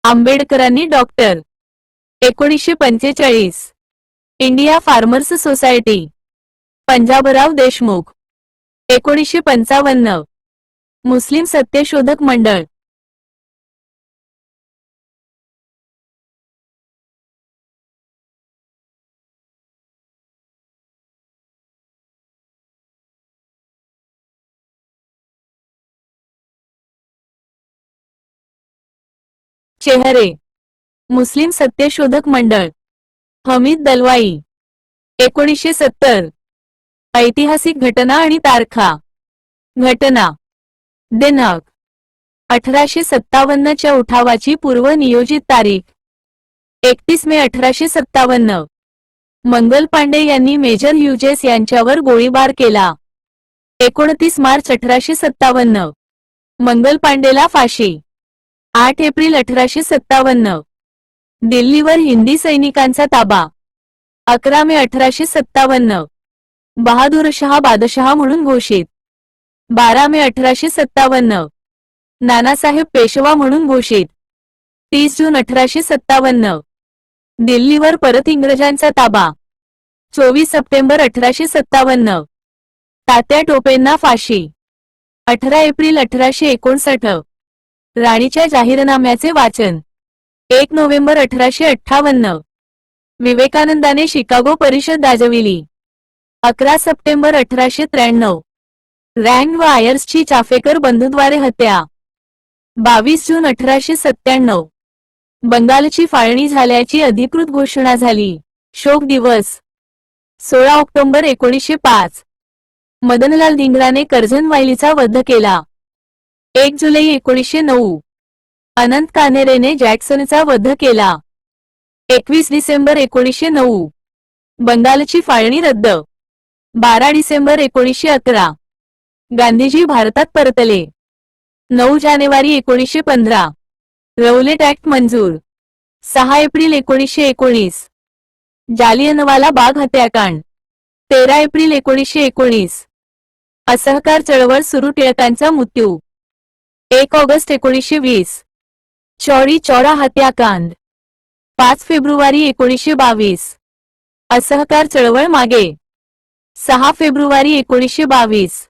आंबेडकरांनी doctor 1945 India Farmers Society Panjabrao Deshmukh 1955 Muslim Satyashodhak Mandal चेहरे मुस्लिम सत्यशोधक मंडळ हमीद दलवाई 1970 ऐतिहासिक घटना आणि तारखा घटना दिनांक 1857 च्या उठावाची पूर्व नियोजित तारीख 31 मे 1857 मंगल पांडे यांनी मेजर ह्युजेस यांच्यावर गोळीबार केला 29 मार्च 1857 मंगल पांडेला फाशी 8 एप्रिल 1857 दिल्लीवर हिंदी सैनिकांचा ताबा 11 मे 1857 बहादूर शाह बादशाह म्हणून घोषित 12 मे 1857 नानासाहेब पेशवा म्हणून घोषित 30 जून 1857 दिल्लीवर परत इंग्रजांचा ताबा 24 सप्टेंबर 1857 तात्या टोपेंना फाशी 18 एप्रिल 1859 राणीच्या जाहीरनाम्याचे वाचन. 1 नोव्हेंबर 1858 विवेकानंदाने शिकागो परिषद गाजविली. 11 सप्टेंबर 1893 रँड व आयर्सची चाफेकर बंधूद्वारे हत्या. 22 जून 1897 बंगालची फाळणी झाल्याची अधिकृत घोषणा झाली. शोक दिवस. 16 ऑक्टोबर 1905 मदनलाल धिंगराने कर्झनवाइलीचा वध केला. 1 जुलै 1909 अनंत कान्हेरेने जॅक्सनचा वध केला. 21 डिसेंबर 1909 बंगालची फाळणी रद्द. 12 डिसेंबर 1911 गांधीजी भारतात परतले. 9 जानेवारी 1915 रौलेट ऍक्ट मंजूर. 6 एप्रिल 1919 जालियनवाला बाग हत्याकांड. 13 एप्रिल 1919 असहकार चळवळ सुरू, टिळकांचा मृत्यू. 1 ऑगस्ट 1920 चौरी चौरा हत्याकांड. 5 फेब्रुवारी 1922 असहकार चळवळ मागे. 6 फेब्रुवारी 1922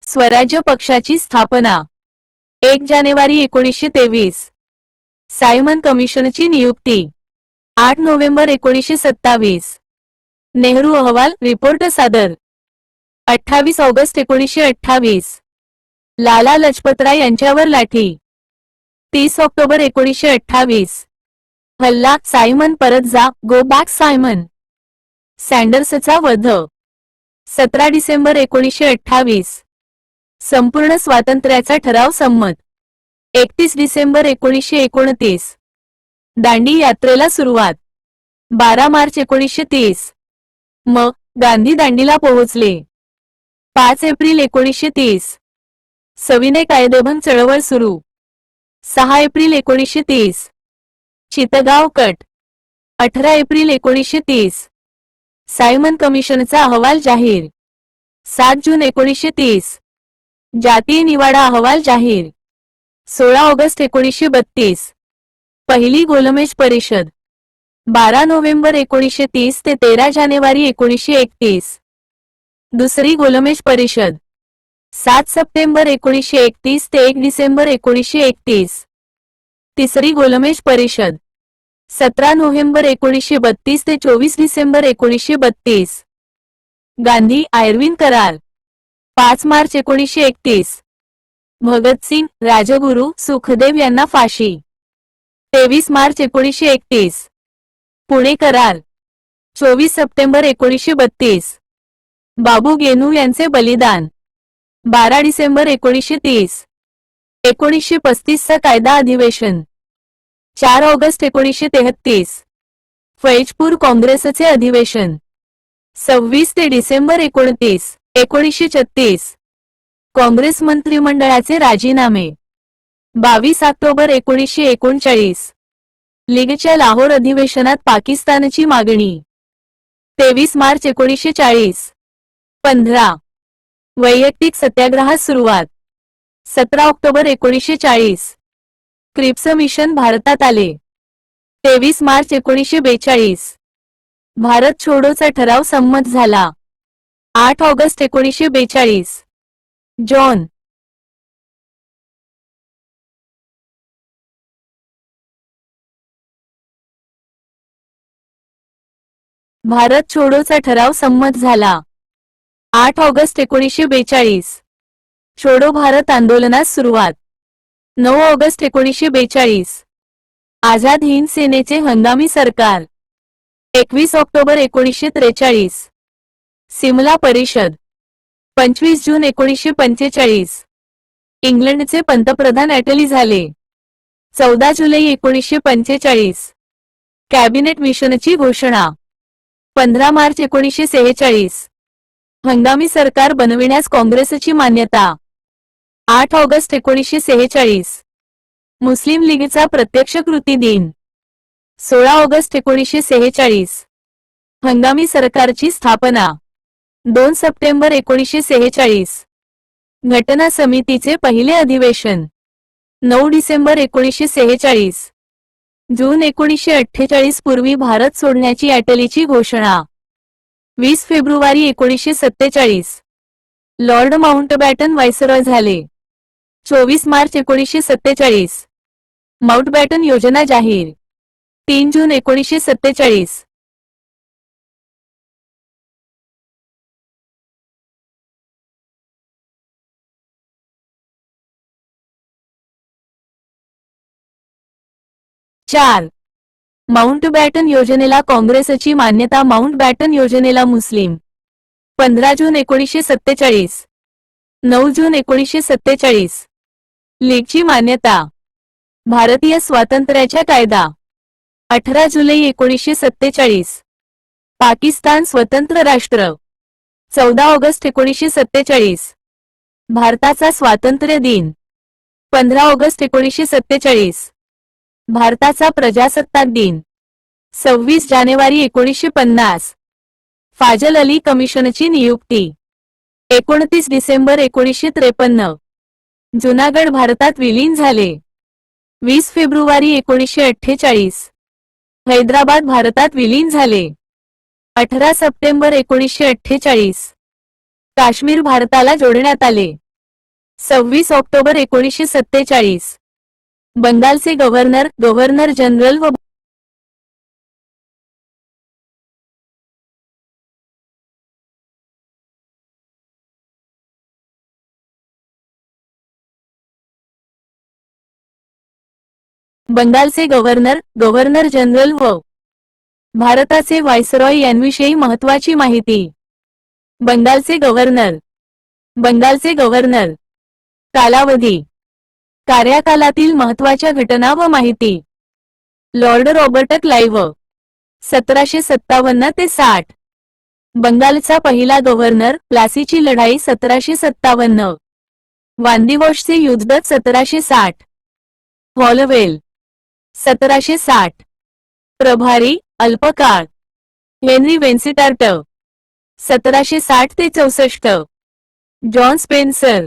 स्वराज्य पक्षाची स्थापना. 1 जानेवारी 1923 सायमन कमिशनची नियुक्ती. 8 नोव्हेंबर 1927 नेहरू अहवाल रिपोर्ट सादर. 28 ऑगस्ट 1928 लाला लजपतराय यांच्यावर लाठी. 30 ऑक्टोबर 1928 हल्ला, सायमन परत जा, गो बॅक सायमन. सँडर्सचा वध. 17 डिसेंबर 1928 संपूर्ण स्वातंत्र्याचा ठराव संमत. 31 डिसेंबर 1929 दांडी यात्रेला सुरुवात. 12 मार्च 1930 मग गांधी दांडीला पोहोचले. 5 एप्रिल 1930 सविनय कायदेभंग चळवळ सुरू. 6 एप्रिल 1930 चितगाव कट. 18 एप्रिल 1930 सायमन कमिशनचा अहवाल जाहीर. 7 जून 1930 जातीय निवाडा अहवाल जाहीर. 16 ऑगस्ट 1932 पहिली गोलमेज परिषद. 12 नोव्हेंबर 1930 ते 13 जानेवारी 1931 दुसरी गोलमेज परिषद. 7 सप्टेंबर 1931 ते 1 डिसेंबर 1931 तिसरी गोलमेज परिषद. 17 नोव्हेंबर 1932 ते 24 डिसेंबर 1932 गांधी आयर्विन करार. 5 मार्च 1931 भगतसिंग, राजगुरू, सुखदेव यांना फाशी. 23 मार्च 1931 पुणे करार. 24 सप्टेंबर 1932 बाबू गेनू यांचे बलिदान. 12 डिसेंबर 1930 1935 चा कायदा अधिवेशन. 4 ऑगस्ट 1933 फैजपूर काँग्रेसचे अधिवेशन. 26 ते डिसेंबर 29 1936 काँग्रेस मंत्रिमंडळाचे राजीनामे. 22 ऑक्टोबर 1939 लीगच्या लाहोर अधिवेशनात पाकिस्तानची मागणी. 23 मार्च 1940 15 वैयक्तिक सत्याग्रहास सुरुवात. 17 ऑक्टोबर 1940 क्रिप्स मिशन भारतात आले. 23 मार्च 1942 भारत छोडोचा ठराव संमत झाला. 8 ऑगस्ट 1942 जॉन भारत छोडोचा ठराव संमत झाला. 8 ऑगस्ट 1942 छोडो भारत आंदोलनास सुरुवात. 9 ऑगस्ट 1942 आझाद हिंद सेनेचे हंगामी सरकार. 21 ऑक्टोबर 1943 सिमला परिषद. 25 जून 1945 इंग्लंडचे पंतप्रधान ॲटली झाले. 14 जुलै 1945 कॅबिनेट मिशनची घोषणा. 15 मार्च 1946 हंगामी सरकार बनविण्यास काँग्रेसची मान्यता. 8 ऑगस्ट 1946 मुस्लिम लीगचा प्रत्यक्ष कृती दिन. 16 ऑगस्ट 1946 हंगामी सरकारची स्थापना. 2 सप्टेंबर 1946 घटना समितीचे पहिले अधिवेशन. 9 डिसेंबर 1946. जून 1948 पूर्वी भारत सोडण्याची अटलीची घोषणा. 20 फेब्रुवारी 1947. लॉर्ड माउंटबॅटन व्हायसरॉय झाले. 24 मार्च 1947. माउंटबॅटन योजना जाहीर. 3 जून 1947. चार. माउंटबॅटन योजनेला काँग्रेसची मान्यता. माउंटबॅटन योजनेला मुस्लिम. 15 जून 1947. 9 जून 1947. लीगची मान्यता. भारतीय स्वातंत्र्याचा कायदा. 18 जुलै 1947. पाकिस्तान स्वतंत्र राष्ट्र. 14 ऑगस्ट 1947. भारताचा स्वातंत्र्य दिन. 15 ऑगस्ट 1947. भारताचा प्रजासत्ताक दिन. 26 जानेवारी 1950. फाजल अली कमिशनची नियुक्ती. 29 डिसेंबर 1953. जुनागड भारतात विलीन झाले. 20 फेब्रुवारी 1948. हैदराबाद भारतात विलीन झाले. 18 सप्टेंबर 1948. काश्मीर भारताला जोडण्यात आले. 26 ऑक्टोबर 1947. बंगालचे गव्हर्नर, गव्हर्नर जनरल व बंगालचे गव्हर्नर, गव्हर्नर जनरल व भारताचे व्हायसरॉय यांविषयी महत्त्वाची माहिती. बंगालचे गव्हर्नर. बंगालचे गव्हर्नर. कालावधी. कार्यकालातील महत्त्वाच्या घटना व माहिती. Lord Robert Clive. 1757 ते 60. बंगालचा पहिला गव्हर्नर. प्लासीची लढाई 1757. वांदिवॉशचे युद्ध 1760. हॉलवेल. 1760. प्रभारी, अल्पकाळ. हेनरी वेन्सिटार्ट. 1760 ते 64. John Spencer.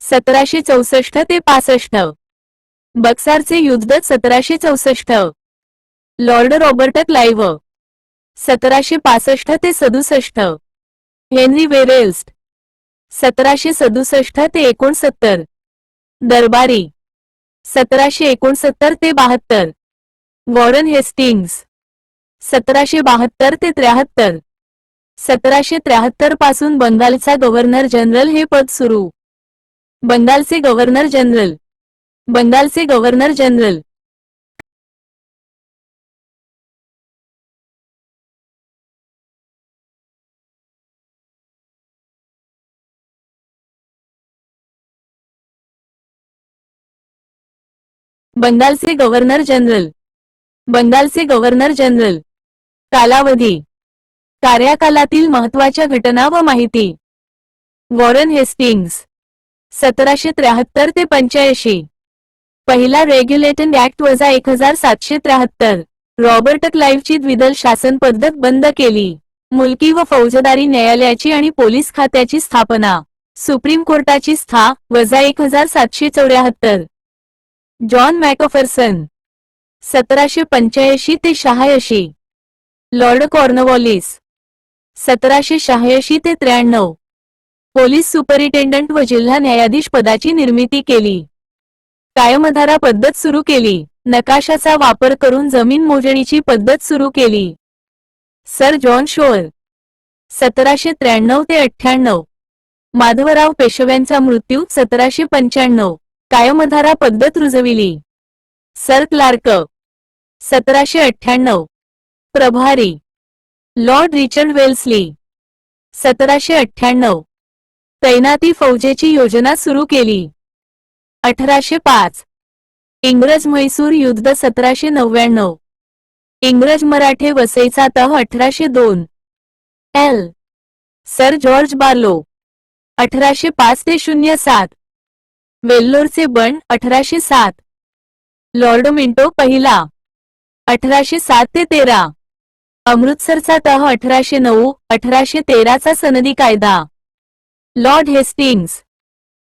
1764 ते 65. बक्सारचे युद्ध 1764. Lord Robert Clive. 1765 ते 67. हेनरी वेरेल्स्ट. 1767 ते 69. दरबारी. 1769 ते 72. Warren Hastings. 1772 ते 73. 1773 पासून बंगालचा गव्हर्नर जनरल हे पद सुरू. बंगालचे गव्हर्नर जनरल. बंगालचे गव्हर्नर जनरल. बंगालचे गव्हर्नर जनरल. बंगालचे गव्हर्नर जनरल. कालावधी. कार्यकालातील महत्त्वाच्या घटना व माहिती. Warren Hastings. 1773 ते 85. पहिला रेग्युलेटिंग ऍक्ट वजा 1773. रॉबर्ट क्लाइव्हची द्विदल शासन पद्धत बंद केली. मुलकी व फौजदारी न्यायालयाची आणि पोलीस खात्याची स्थापना. सुप्रीम कोर्टाची वजा 1774. जॉन मॅकफरसन. 1785 ते 86. Lord Cornwallis. 1786 ते 93. पोलीस सुपरिटेंडंट व जिल्हा न्यायाधीश पदाची निर्मिती केली. कायमधारा पद्धत सुरू केली. नकाशाचा वापर करून जमीन मोजणीची पद्धत सुरू केली. Sir John shore. 1793 ते 98. माधवराव पेशव्यांचा मृत्यू 1795. कायमधारा पद्धत रुजविली. Sir Clarke. 1798. प्रभारी. Lord Richard Wellesley. 1798. तैनाती फौजेची योजना सुरू केली. 1805. इंग्रज म्हैसूर युद्ध 1799. इंग्रज मराठे वसईचा तह 1802. एल. Sir George Barlow. 1805 ते 07. वेल्लोरचे बंड 1807. लॉर्ड मिंटो पहिला. 1807 ते 13. अमृतसरचा तह 1809. 1813 चा सनदी कायदा. Lord Hastings.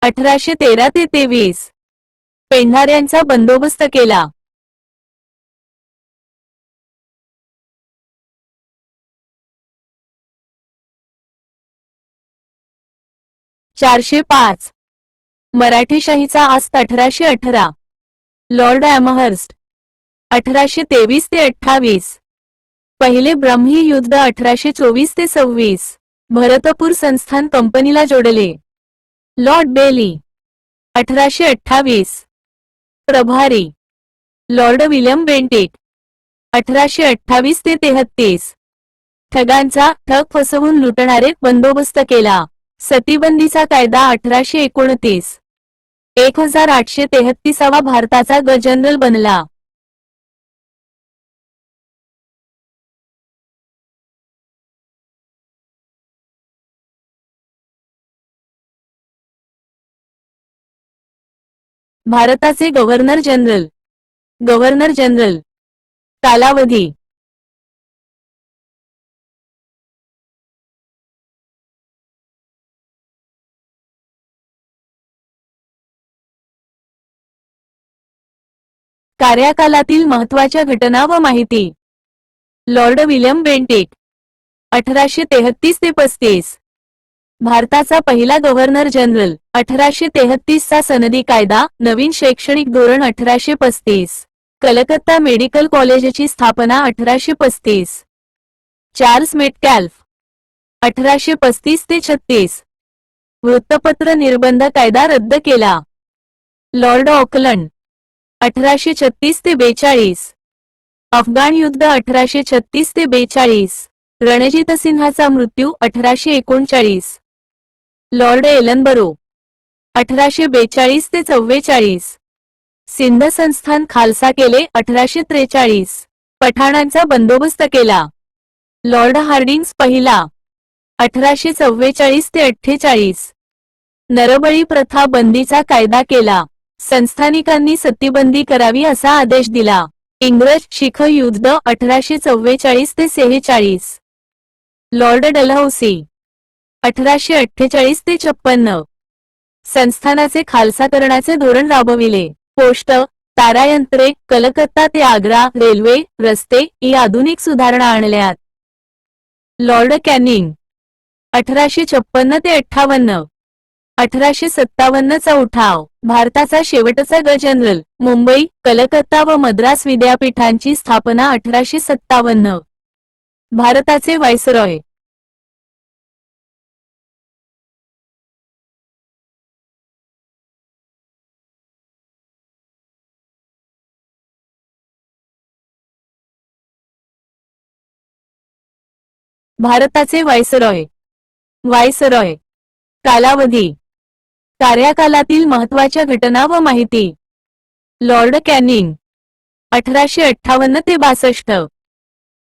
1813 ते 23. पेंढाऱ्यांचा बंदोबस्त केला. 405 मराठेशाहीचा आस्त 1818 लॉर्ड ॲमहर्स्ट 1823 ते 28 पहिले ब्रह्मी युद्ध 1824 ते 26 भरतपूर संस्थान कंपनीला जोडले. लॉर्ड बेली 1828 प्रभारी लॉर्ड विल्यम बेंटिक 1828 ते 33 ठगांचा ठग फसवून लुटणारे बंदोबस्त केला. सतीबंदीचा कायदा 1829 1833 भारताचा जनरल बनला. भारताचे गव्हर्नर जनरल. गव्हर्नर जनरल कालावधी कार्यकालातील महत्त्वाच्या घटना व माहिती. लॉर्ड विल्यम बेंटिक 1833 ते 35 भारताचा पहिला गव्हर्नर जनरल. 1833 चा सनदी कायदा. नवीन शैक्षणिक धोरण 1835 कलकत्ता मेडिकल कॉलेजची स्थापना 1835 चार्ल्स मेटकॅल्फ 1835 ते 36 वृत्तपत्र निर्बंध कायदा रद्द केला. लॉर्ड ऑकलंड 1836 ते 42 अफगाण युद्ध 1836 ते 42 रणजित सिन्हाचा मृत्यू 1839 लॉर्ड एलनबरो 1842 ते 44 सिंध संस्थान खालसा केले 1843 पठाणांचा बंदोबस्त केला. लॉर्ड हार्डिंग्स पहिला 1844 ते 48 नरबळी प्रथा बंदीचा कायदा केला. संस्थानिकांनी सतीबंदी करावी असा आदेश दिला. इंग्रज शीख युद्ध 1844 ते 46 लॉर्ड डलहौसी 1848 ते 56 संस्थानाचे खालसाकरणाचे धोरण राबविले. पोस्ट तारायंत्रे कलकत्ता ते आग्रा रेल्वे रस्ते ई आधुनिक सुधारणा आणल्यात. लॉर्ड कॅनिंग 1856 ते 58 1857 चा उठाव. भारताचा शेवटचा जनरल. मुंबई कलकत्ता व मद्रास विद्यापीठांची स्थापना 1857 भारताचे व्हायसरॉय. भारताचे व्हायसरॉय. व्हायसरॉय कालावधी कार्यकालातील महत्त्वाच्या घटना व माहिती. लॉर्ड कॅनिंग 1858 ते 62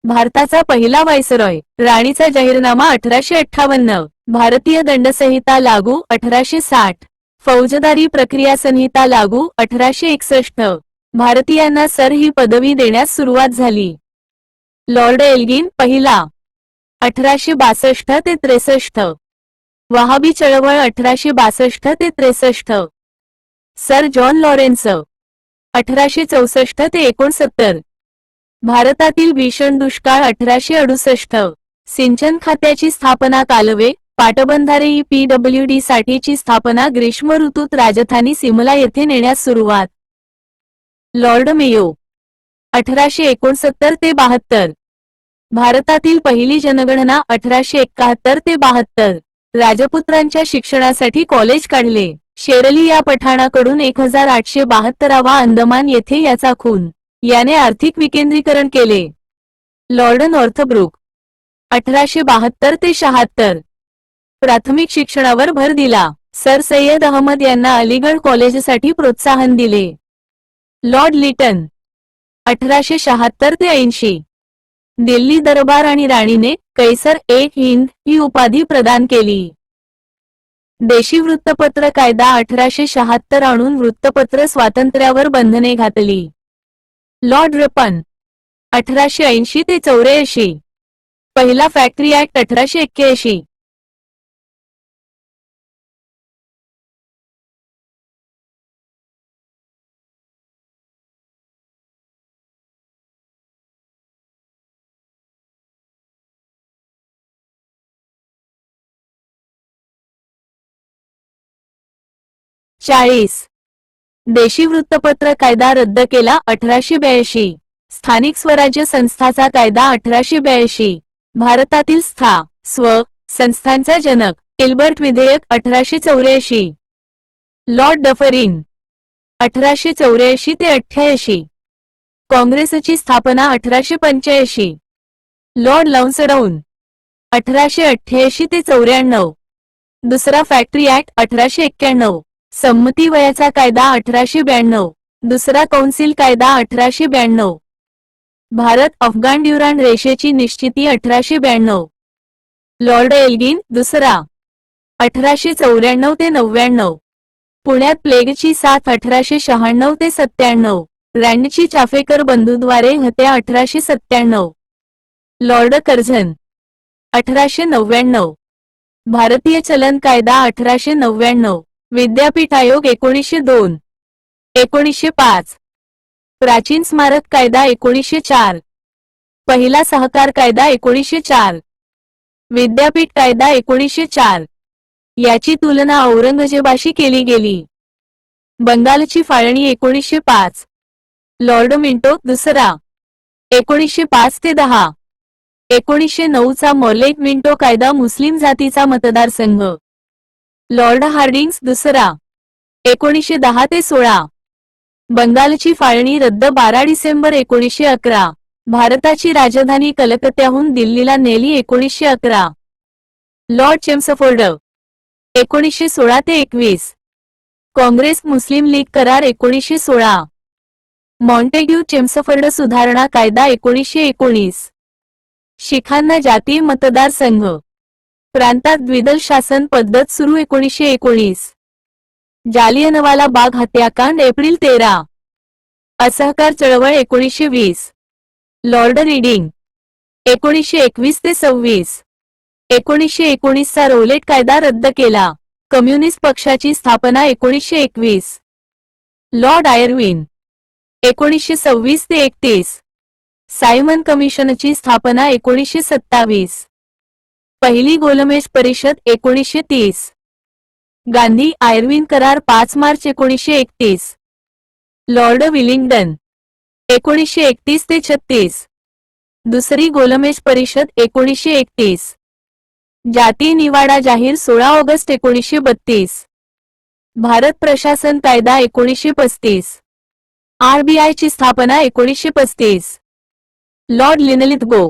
भारताचा पहिला व्हायसरॉय. राणीचा जाहीरनामा 1858 भारतीय दंडसंहिता लागू 1860 फौजदारी प्रक्रिया संहिता लागू 1861 भारतीयांना सर ही पदवी देण्यास सुरुवात झाली. लॉर्ड एल्गिन पहिला 1862 ते 63 वहाबी चळवळ 1862 ते 63 सर जॉन लॉरेन्स 1864 ते 69 भारतातील भीषण दुष्काळ 1868 सिंचन खात्याची स्थापना कालवे पाटबंधारे PWD साठीची स्थापना ग्रीष्म ऋतूत राजधानी सिमला येथे नेण्यास सुरुवात. लॉर्ड मेयो 1869 ते 72 भारतातील पहिली जनगणना 1871 ते 72 राजपुत्रांच्या शिक्षणासाठी कॉलेज काढले. शेरली या पठाणाकडून 1872 अंदमान येथे याचा खून. याने आर्थिक विकेंद्रीकरण केले. लॉर्ड नॉर्थब्रुक 1872 ते 76 प्राथमिक शिक्षणावर भर दिला. सर सय्यद अहमद यांना अलीगढ कॉलेजसाठी प्रोत्साहन दिले. लॉर्ड लिटन 1876 ते 80 दिल्ली दरबार आणि राणीने कैसर ए हिंद ही उपाधी प्रदान केली. देशी वृत्तपत्र कायदा 1876 आणून वृत्तपत्र स्वातंत्र्यावर बंधने घातली. लॉर्ड रिपन 1880 ते 84 पहिला फॅक्टरी ऍक्ट 1881 40. देशी वृत्तपत्र कायदा रद्द केला 1882. स्थानिक स्वराज्य संस्थाचा कायदा 1882. भारतातील स्व संस्थांचा जनक एल्बर्ट विधेयक 1884. लॉर्ड डफरिन 1884 ते 88. काँग्रेसची स्थापना 1885. लॉर्ड लान्सडाउन 1888 ते 94. दुसरा फॅक्टरी ऍक्ट 1891. संमती वयाचा कायदा 1892. दुसरा कौन्सिल कायदा 1892. भारत अफगाण ड्युरांड रेषेची निश्चिती 1892. लॉर्ड एल्गिन दुसरा 1894 ते 99. पुण्यात प्लेगची साथ 1896 ते 97. रँडची चाफेकर बंधूद्वारे हत्या 1897. Lord Curzon 1899. भारतीय चलन कायदा 1899. विद्यापीठ आयोग 1902. 1905. प्राचीन स्मारक कायदा 1904. पहिला सहकार कायदा 1904. विद्यापीठ कायदा 1904. याची तुलना औरंगजेबाशी केली गेली. बंगालची फाळणी 1905. लॉर्ड मिंटो दुसरा 1905 ते 10. 1909 चा मॉर्लेट मिंटो कायदा मुस्लिम जातीचा मतदारसंघ. लॉर्ड हार्डिंग्स दुसरा 1910 ते 16. बंगालची फाळणी रद्द 12 डिसेंबर 1911. भारताची राजधानी कलकत्त्याहून दिल्लीला नेली 1911. लॉर्ड चेम्सफोर्ड 1916 ते 21. काँग्रेस मुस्लिम लीग करार 1916. मॉन्टेग्यू चेम्सफोर्ड सुधारणा कायदा 1919. शिखांना जातीय मतदारसंघ. प्रांतात द्विदल शासन पद्धत सुरू 1919. जालियनवाला बाग हत्याकांड एप्रिल 13. असहकार चळवळ 1920. लॉर्ड रीडिंग 1921 ते 26. 1919 चा रोलेट कायदा रद्द केला. कम्युनिस्ट पक्षाची स्थापना 1921. लॉर्ड आयर्विन 1926 ते 31. सायमन कमिशनची स्थापना 1927. पहिली गोलमेज परिषद 1930. गांधी आयर्विन करार 5 मार्च 1931. लॉर्ड विलिंग्डन 1931 ते 36. दुसरी गोलमेज परिषद 1931. जाती निवाडा जाहीर 16 ऑगस्ट 1932. भारत प्रशासन कायदा 1935. RBI ची स्थापना 1935. लॉर्ड लिनलिथगो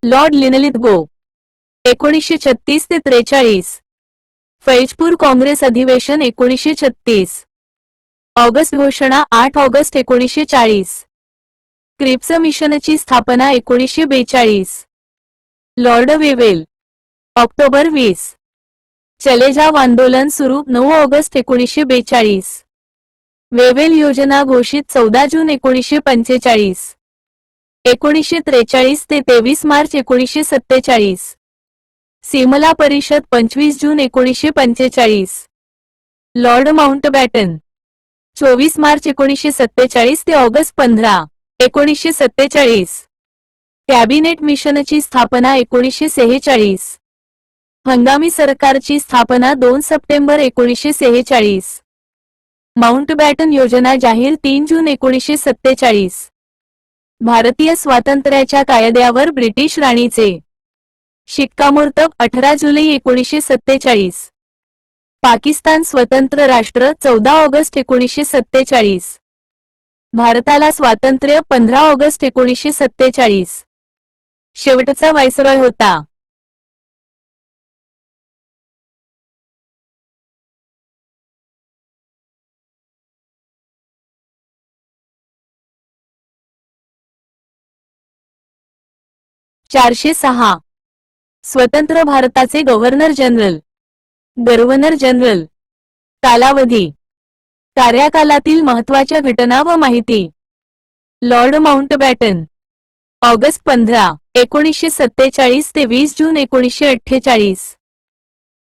लॉर्ड लिनलिथगो 1936 ते 43. फैजपूर काँग्रेस अधिवेशन 1936. ऑगस्ट घोषणा 8 ऑगस्ट 1940. क्रिप्स मिशनची स्थापना 1942. Lord Wavell October 20. चले जाव आंदोलन सुरू 9 ऑगस्ट 1942. वेवेल योजना घोषित 14 जून 1945. 1943 ते 23 मार्च 1947. सिमला परिषद 25 जून 1945. लॉर्ड माउंटबॅटन 24 मार्च 1947 ते ऑगस्ट 15, 1947. कॅबिनेट मिशनची स्थापना 1946. हंगामी सरकारची स्थापना 2 सप्टेंबर 1946. माउंटबॅटन योजना जाहीर 3 जून 1947. भारतीय स्वातंत्र्याच्या कायद्यावर ब्रिटिश राणीचे शिक्कामोर्तब 18 जुलै 1947. पाकिस्तान स्वतंत्र राष्ट्र 14 ऑगस्ट 1947. भारताला स्वातंत्र्य 15 ऑगस्ट 1947. शेवटचा व्हायसरॉय होता. चारशे 6. स्वतंत्र भारताचे गव्हर्नर जनरल. Governor general. कालावधी. कार्यकालातील महत्त्वाच्या घटना व माहिती. लॉर्ड माउंटबॅटन ऑगस्ट 15, 1947 ते 20 जून 1948.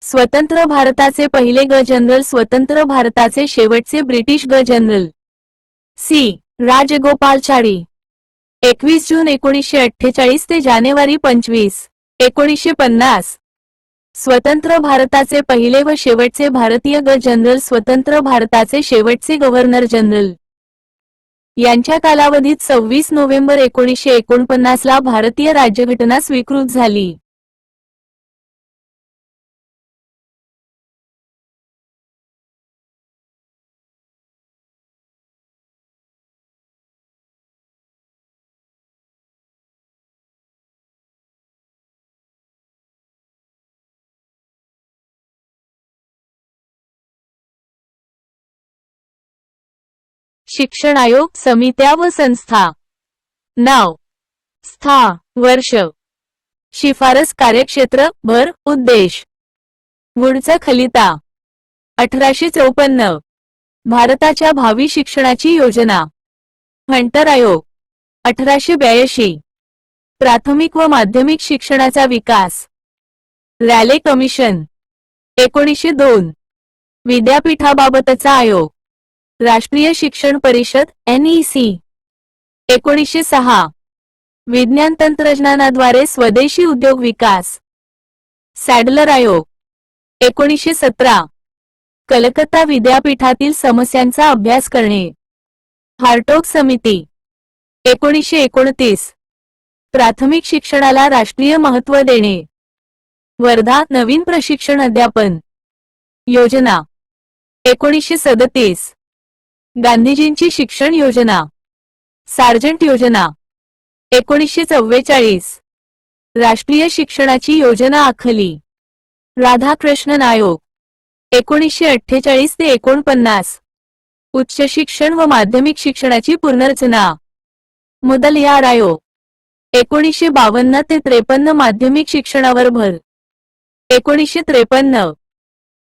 स्वतंत्र भारताचे पहिले जनरल. स्वतंत्र भारताचे शेवटचे ब्रिटिश जनरल सी. राजगोपालाचारी. 21 जून 1948 ते जानेवारी 25, 1950. स्वतंत्र भारताचे पहिले व शेवटचे भारतीय जनरल, स्वतंत्र भारताचे शेवटचे गव्हर्नर जनरल. यांच्या कालावधीत 26 नोव्हेंबर 1949 ला भारतीय राज्यघटना स्वीकृत झाली. शिक्षण आयोग, समित्या व संस्था. नाव, स्था, वर्ष, शिफारस, कार्यक्षेत्र, भर, उद्देश. वुडचा खलिता. 1854. भारताच्या भावी शिक्षणाची योजना. हंटर आयोग. 1882. प्राथमिक व माध्यमिक शिक्षणाचा विकास. Raleigh commission. 1902. विद्यापीठाबाबतचा आयोग. राष्ट्रीय शिक्षण परिषद, NEC. 1906. विज्ञान तंत्रज्ञानाद्वारे स्वदेशी उद्योग विकास. सॅडलर आयोग. 1917. कलकत्ता विद्यापीठातील समस्यांचा अभ्यास करणे. हार्टोग समिती. 1929. प्राथमिक शिक्षणाला राष्ट्रीय महत्त्व देणे. वर्धा नवीन प्रशिक्षण अध्यापन योजना. 1937. गांधीजींची शिक्षण योजना. सार्जंट योजना. 1944. राष्ट्रीय शिक्षणाची योजना आखली. राधाकृष्णन आयोग. 1948 ते 49. उच्च शिक्षण व माध्यमिक शिक्षणाची पुनर्रचना. मुदलियार आयोग. 1952 ते 53. माध्यमिक शिक्षणावर भर. 1953.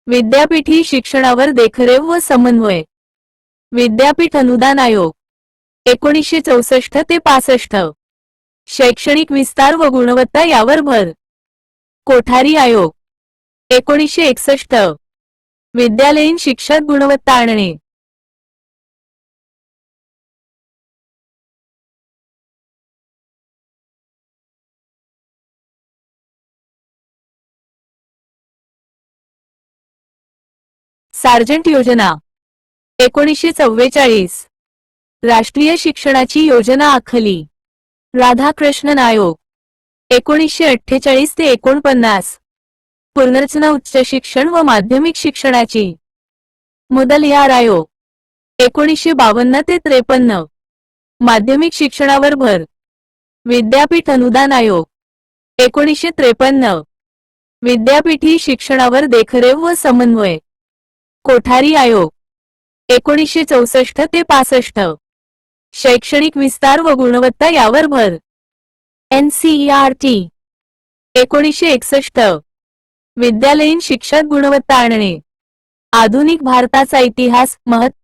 विद्यापीठी शिक्षणावर देखरेख व समन्वय. विद्यापीठ अनुदान आयोग. 1964 ते 65. शैक्षणिक विस्तार व गुणवत्ता यावर भर. कोठारी आयोग. 1961. विद्यालयीन शिक्षात गुणवत्ता आणणे. सार्जंट योजना. 1944. राष्ट्रीय शिक्षणाची योजना आखली. राधाकृष्णन आयोग. 1948 ते 49. पुनर्रचना उच्च शिक्षण व माध्यमिक शिक्षणाची. मुदलियार आयोग. 1952 ते 53. माध्यमिक शिक्षणावर भर. विद्यापीठ अनुदान आयोग. 1953. विद्यापीठी शिक्षणावर देखरेख व समन्वय. कोठारी आयोग. 1964 ते 65. शैक्षणिक विस्तार व गुणवत्ता यावर भर. NCERT. 1961. विद्यालयीन शिक्षात गुणवत्ता आणणे. आधुनिक भारताचा इतिहास, महत्त्व